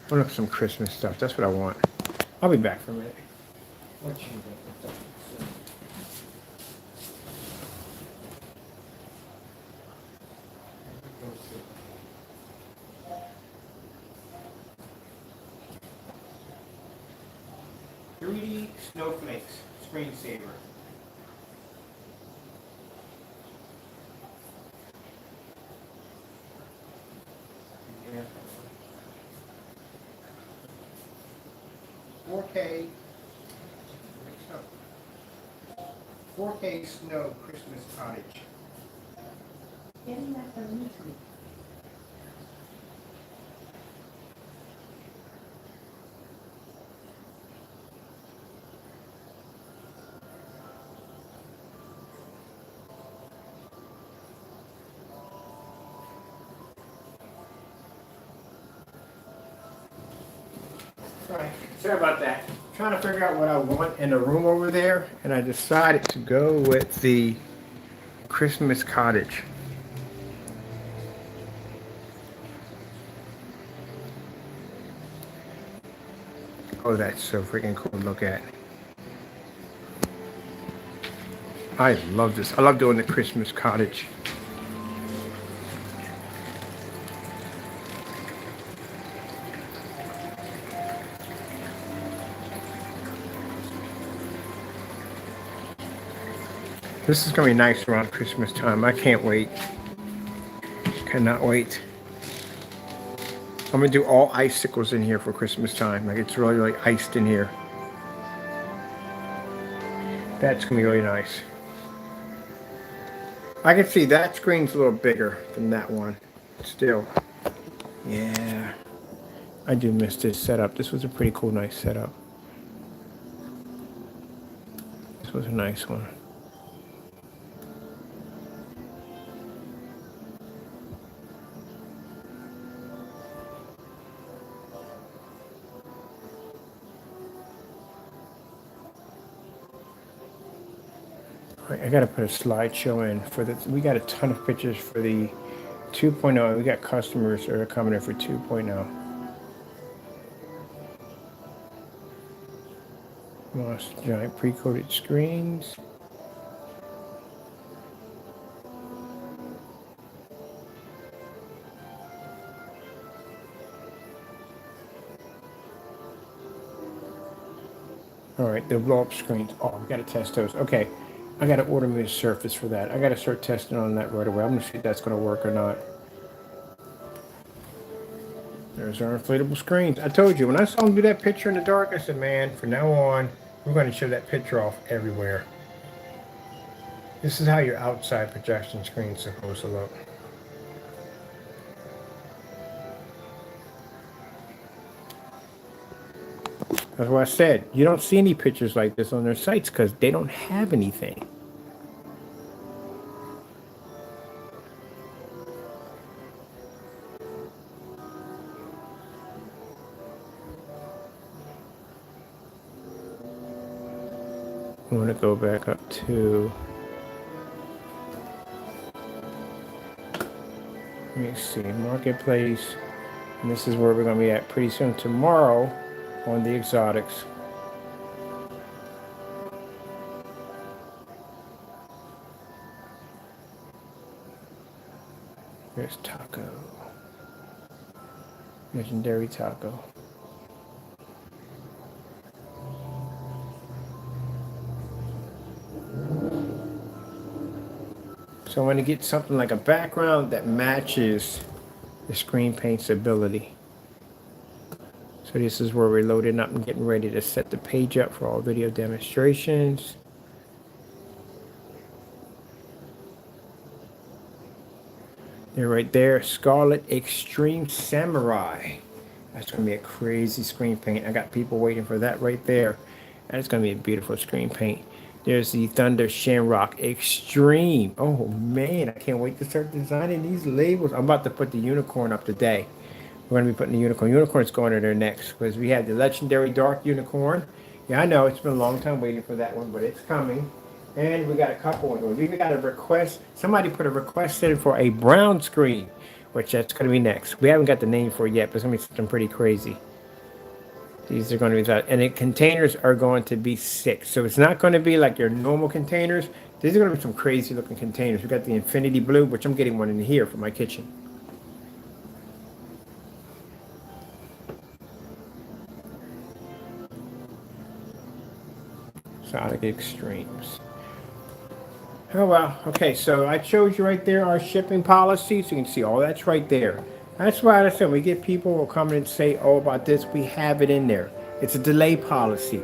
to look at some Christmas stuff. That's what I want. I'll be back for a minute. What you got? 3D snowflakes, screensaver. Yeah. 4K. 4K snow Christmas cottage. Getting that from YouTube. Right. Sorry about that. Trying to figure out what I want in the room over there, and I decided to go with the Christmas cottage. Oh, that's so freaking cool to look at. I love this. I love doing the Christmas cottage. This is going to be nice around Christmas time. I can't wait. Cannot wait. I'm gonna do all icicles in here for Christmas time. Like it's really like iced in here. That's gonna be really nice. I can see that screen's a little bigger than that one. Still. Yeah. I do miss this setup. This was a pretty cool, nice setup. This was a nice one. All right, I gotta put a slideshow in for the. We got a ton of pictures for the 2.0. We got customers that are coming in for 2.0. Lost giant pre-coded screens. All right, the blow up screens. Oh, we gotta test those. Okay, I gotta order me a Surface for that. I gotta start testing on that right away. I'm gonna see if that's gonna work or not. There's our inflatable screens. I told you, when I saw him do that picture in the dark, I said, man, from now on, we're going to show that picture off everywhere. This is how your outside projection screen is supposed to look. That's what I said. You don't see any pictures like this on their sites because they don't have anything. I want to go back up to, let me see, Marketplace. And this is where we're going to be at pretty soon tomorrow on the exotics. There's Taco. Legendary Taco. So I'm going to get something like a background that matches the screen paint's ability. So this is where we're loading up and getting ready to set the page up for all video demonstrations. They're right there, Scarlet Extreme Samurai. That's going to be a crazy screen paint. I got people waiting for that right there. That's going to be a beautiful screen paint. There's the Thunder Shamrock Extreme. Oh man, I can't wait to start designing these labels. I'm about to put the unicorn up today. We're going to be putting the unicorn. Unicorn's going in there next because we have the Legendary Dark Unicorn. Yeah, I know, it's been a long time waiting for that one, but it's coming. And we got a couple of those. We even got a request. Somebody put a request in for a brown screen, which that's going to be next. We haven't got the name for it yet, but it's going to be something pretty crazy. These are going to be that, and the containers are going to be 6. So it's not going to be like your normal containers. These are going to be some crazy looking containers. We got the Infinity Blue, which I'm getting one in here for my kitchen. Exotic Extremes. Oh well, okay, so I showed you right there our shipping policy, so you can see all that's right there. That's why I said we get people who will come in and say, oh, about this, we have it in there. It's a delay policy.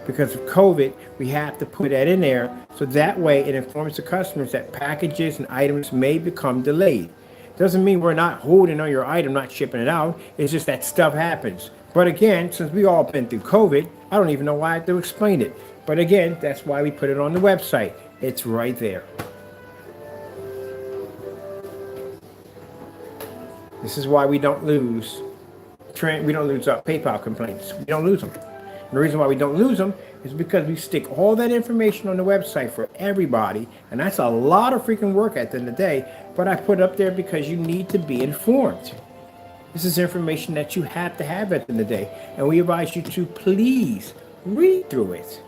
Because of COVID, we have to put that in there, so that way it informs the customers that packages and items may become delayed. Doesn't mean we're not holding on your item, not shipping it out. It's just that stuff happens. But again, since we all been through COVID, I don't even know why I have to explain it. But again, that's why we put it on the website. It's right there. This is why we don't lose PayPal complaints. We don't lose them. And the reason why we don't lose them is because we stick all that information on the website for everybody, and that's a lot of freaking work at the end of the day, but I put it up there because you need to be informed. This is information that you have to have at the end of the day, and we advise you to please read through it.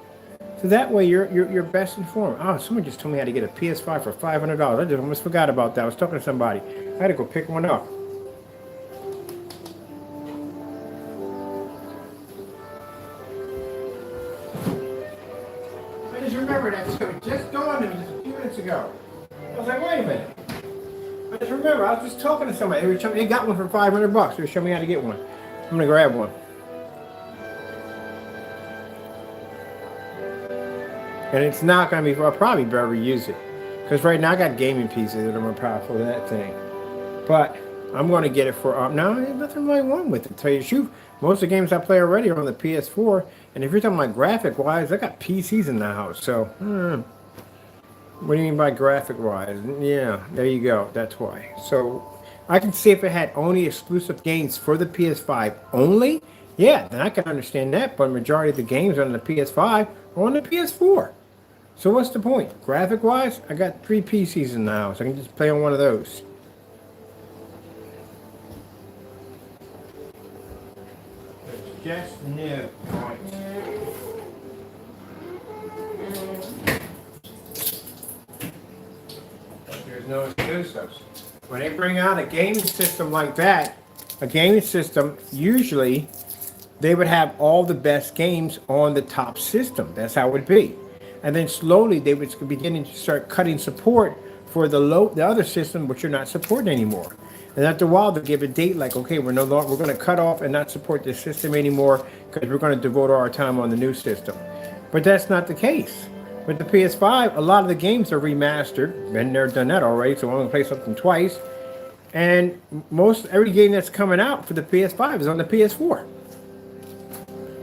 So that way you're best informed. Oh, someone just told me how to get a PS5 for $500. I just almost forgot about that. I was talking to somebody. I had to go pick one up. I just remembered that, so it just dawned on me just a few minutes ago. I was like, wait a minute. I just remembered. remember, I was just talking to somebody. They got one for $500. They showed me how to get one. I'm gonna grab one. And it's not gonna be. I'll probably better use it because right now I got gaming pieces that are more powerful than that thing. But I'm gonna get it for. No, there's nothing really wrong with it. To tell you the truth, most of the games I play already are on the PS4. And if you're talking about graphic wise, I got PCs in the house. So, what do you mean by graphic wise? Yeah, there you go. That's why. So. I can see if it had only exclusive games for the PS5 only, yeah, then I can understand that. But majority of the games on the PS5 are on the PS4. So what's the point? Graphic-wise, I got 3 PCs in the house. I can just play on one of those. It's just new. There's no exclusives. When they bring out a gaming system like that, a gaming system, usually they would have all the best games on the top system. That's how it would be. And then slowly they would be beginning to start cutting support for the other system, which you're not supporting anymore. And after a while, they'll give a date like, okay, we're going to cut off and not support this system anymore because we're going to devote our time on the new system. But that's not the case. With the PS5, a lot of the games are remastered. Been there, done that already, so I'm going to play something twice. And every game that's coming out for the PS5 is on the PS4.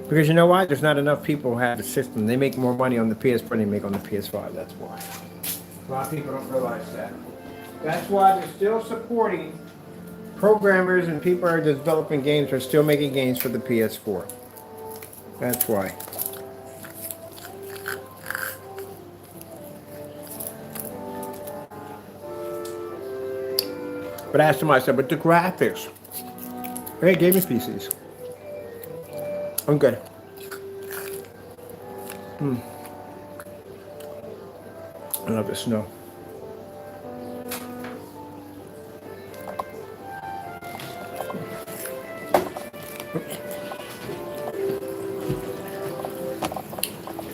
Because you know why? There's not enough people who have the system. They make more money on the PS4 than they make on the PS5. That's why. A lot of people don't realize that. That's why they're still supporting programmers and people who are developing games are still making games for the PS4. That's why. But I asked myself, but the graphics. Hey, gaming PCs. I'm good. I love the snow.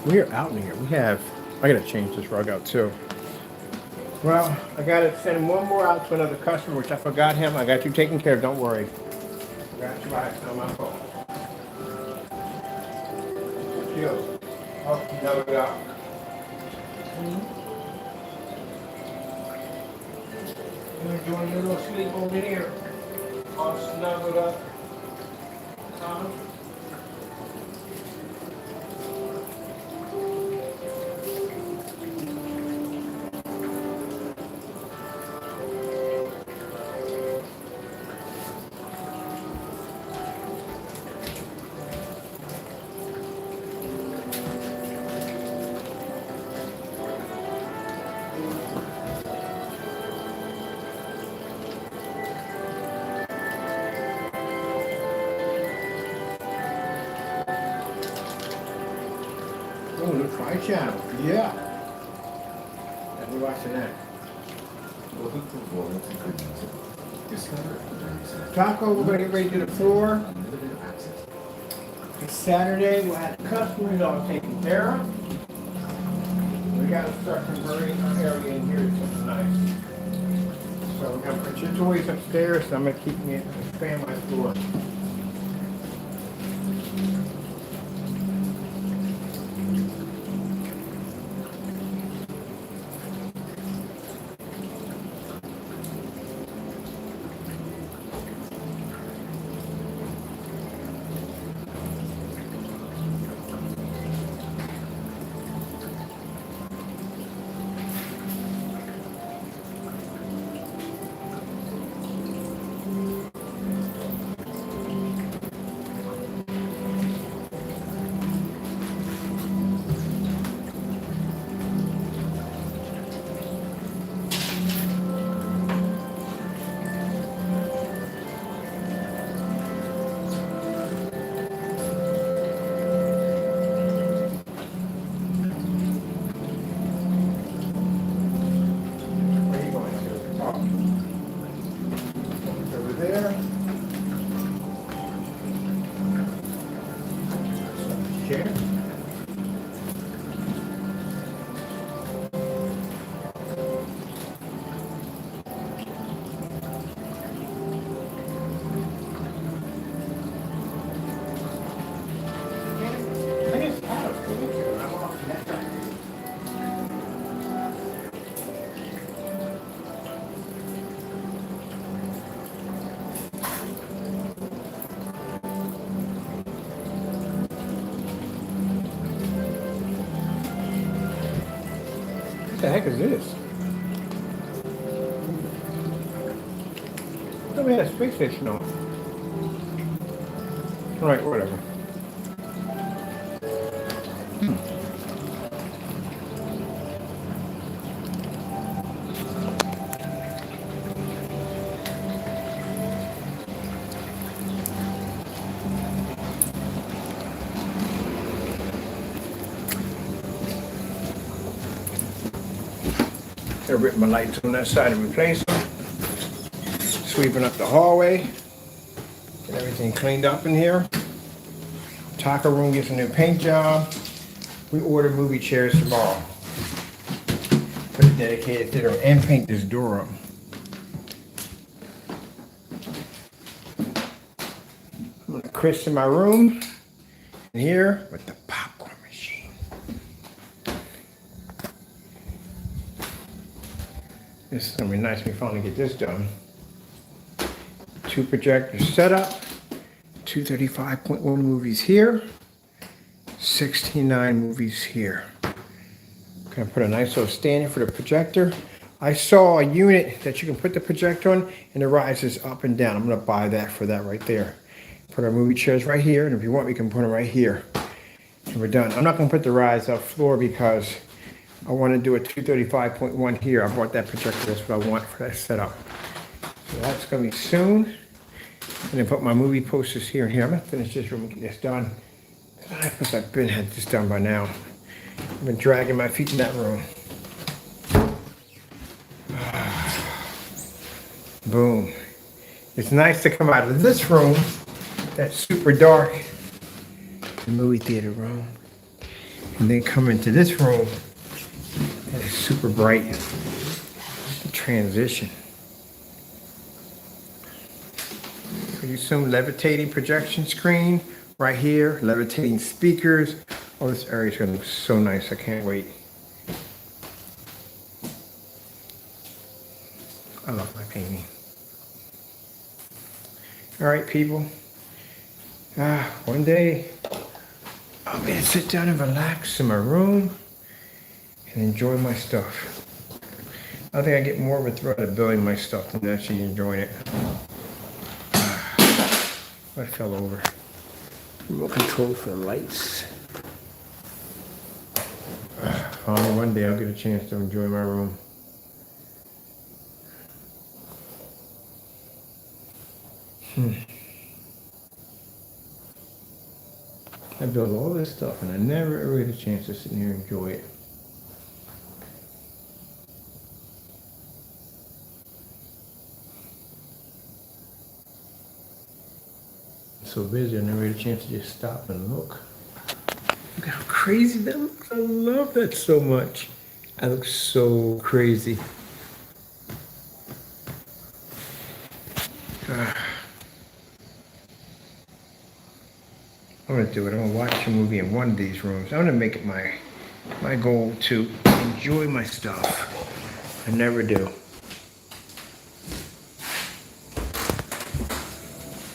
We are out in here. I gotta change this rug out too. Well, I gotta send one more out to another customer, which I forgot him. I got you taken care of, don't worry. I got you right on my phone. She goes, oh, no, we got. You're doing your little sleep over here. All snuggled up. Oh, the Fry Channel. Yeah. I'll be watching that. Taco, we're going to get ready to do the floor. It's Saturday. We'll have the customers all taken care of. We got to start converting our area in here to something nice. So we're going to put your toys upstairs. So I'm going to keep me expand my floor. the heck is this? Oh, we had a space station on. All right, whatever. I ripped my lights on that side and replaced them. Sweeping up the hallway. Get everything cleaned up in here. Taco room gets a new paint job. We ordered movie chairs tomorrow. Put a dedicated theater and paint this door up. I'm gonna christen my room in here with the popcorn machine. This is gonna be nice when we finally get this done. 2 projectors set up. 235.1 movies here. 69 movies here. Gonna put a nice little stand in for the projector. I saw a unit that you can put the projector on and it rises up and down. I'm gonna buy that for that right there. Put our movie chairs right here, and if you want, we can put them right here. And we're done. I'm not gonna put the rise up floor because I want to do a 235.1 here. I bought that projector. That's what I want for that setup. So that's gonna be soon. And then put my movie posters here and here. I'm gonna finish this room and get this done. I wish I've been had this done by now. I've been dragging my feet in that room. Boom. It's nice to come out of this room, that's super dark, the movie theater room, and then come into this room that is super bright. The transition. Pretty soon, levitating projection screen right here, levitating speakers. Oh, this area is gonna look so nice. I can't wait. I love my painting. All right, people. One day I'll be able to sit down and relax in my room and enjoy my stuff. I think I get more of a thrill out of building my stuff than actually enjoying it. I fell over. Remote control for the lights. Finally, one day I'll get a chance to enjoy my room. I built all this stuff and I never ever get a chance to sit here and enjoy it. So busy, I never get a chance to just stop and look. Look how crazy that looks. I love that so much. That looks so crazy. I'm gonna do it. I'm gonna watch a movie in one of these rooms. I'm gonna make it my goal to enjoy my stuff. I never do.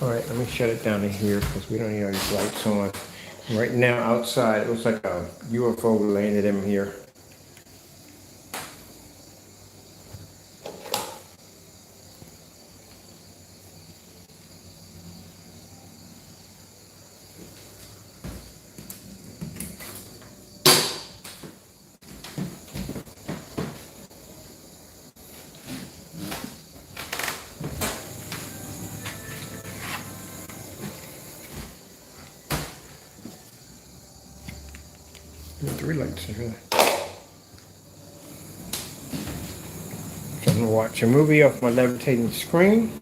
All right, let me shut it down to here because we don't need all these lights on. Right now outside, it looks like a UFO landed in here. Three lights in here. So I'm gonna watch a movie off my levitating screen.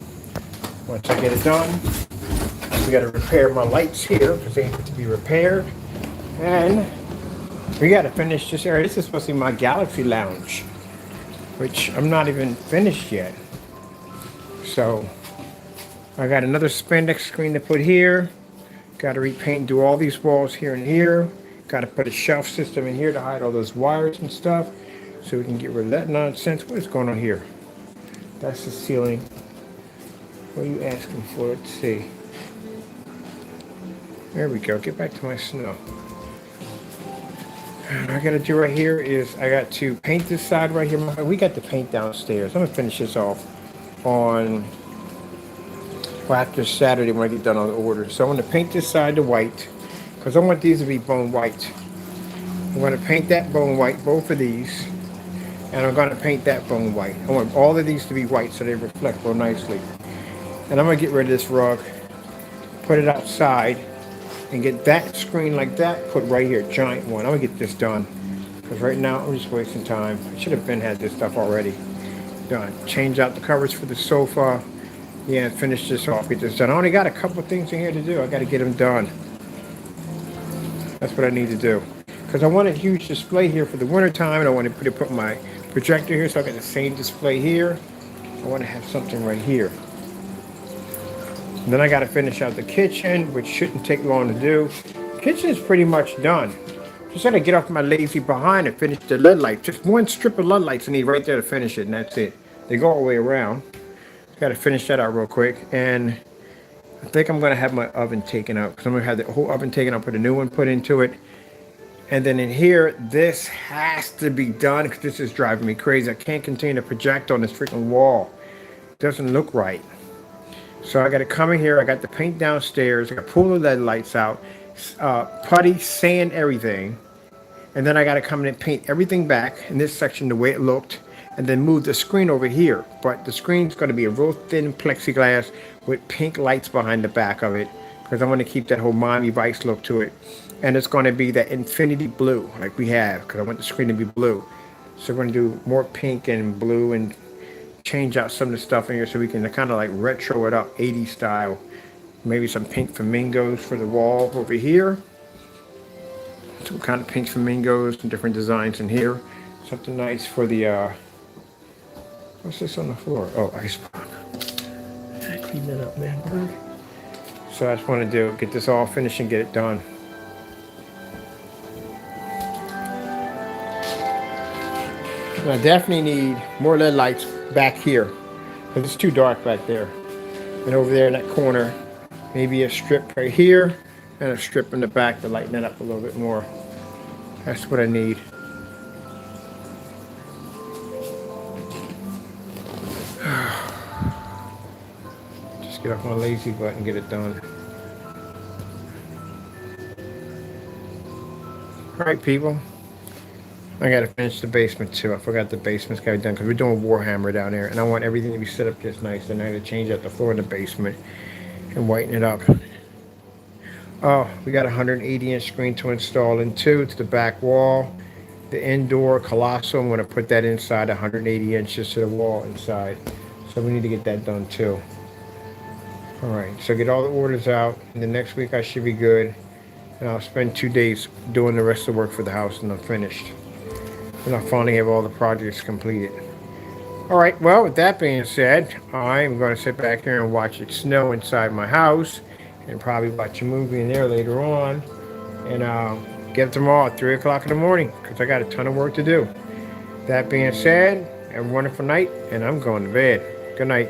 Once I get it done, we gotta repair my lights here because they need to be repaired. And we gotta finish this area. This is supposed to be my Galaxy Lounge, which I'm not even finished yet. So I got another spandex screen to put here. Gotta repaint and do all these walls here and here. Got to put a shelf system in here to hide all those wires and stuff so we can get rid of that nonsense. What is going on here? That's the ceiling. What are you asking for? Let's see. There we go. Get back to my snow. What I gotta do right here is I got to paint this side right here. We got to paint downstairs. I'm gonna finish this off on, well, after Saturday when I get done on the order. So I'm gonna paint this side to white because I want these to be bone white. I'm gonna paint that bone white, both of these, and I'm gonna paint that bone white. I want all of these to be white so they reflect real nicely. And I'm gonna get rid of this rug, put it outside, and get that screen like that put right here, giant one. I'm gonna get this done because right now I'm just wasting time. I should have been had this stuff already done. Change out the covers for the sofa. Yeah, finish this off, get this done. I only got a couple things in here to do. I got to get them done. That's what I need to do because I want a huge display here for the winter time, and I want to put my projector here so I got the same display here. I want to have something right here. And then I got to finish out the kitchen, which shouldn't take long to do. Kitchen is pretty much done. Just got to get off my lazy behind and finish the LED light. Just one strip of LED lights I need right there to finish it, and that's it. They go all the way around. Got to finish that out real quick. And I think I'm going to have my oven taken out because I'm going to have the whole oven taken out, put a new one put into it. And then in here, this has to be done because this is driving me crazy. I can't continue to project on this freaking wall. It doesn't look right. So I got to come in here. I got the paint downstairs. I got to pull the LED lights out, putty, sand everything. And then I got to come in and paint everything back in this section the way it looked. And then move the screen over here. But the screen's going to be a real thin plexiglass with pink lights behind the back of it. Because I want to keep that whole Miami Vice look to it. And it's going to be that infinity blue like we have. Because I want the screen to be blue. So we're going to do more pink and blue and change out some of the stuff in here so we can kind of like retro it up 80s style. Maybe some pink flamingos for the wall over here. Some kind of pink flamingos and different designs in here. Something nice for the what's this on the floor? Oh, ice block. Clean that up, man, bird. So I just want to get this all finished and get it done. And I definitely need more LED lights back here because it's too dark back there. And over there in that corner, maybe a strip right here and a strip in the back to lighten it up a little bit more. That's what I need. Just get off my lazy butt and get it done. Alright, people. I gotta finish the basement too. I forgot the basement's gotta be done because we're doing Warhammer down there and I want everything to be set up just nice. And I gotta change out the floor in the basement and whiten it up. Oh, we got a 180-inch screen to install into the back wall. The indoor Colossal, I'm gonna put that inside 180 inches to the wall inside. So we need to get that done too. Alright, so get all the orders out and the next week I should be good. And I'll spend 2 days doing the rest of the work for the house and I'm finished. And I'll finally have all the projects completed. Alright, well, with that being said, I'm going to sit back here and watch it snow inside my house. And probably watch a movie in there later on. And I'll get up tomorrow at 3 o'clock in the morning. Because I got a ton of work to do. That being said, have a wonderful night. And I'm going to bed. Good night.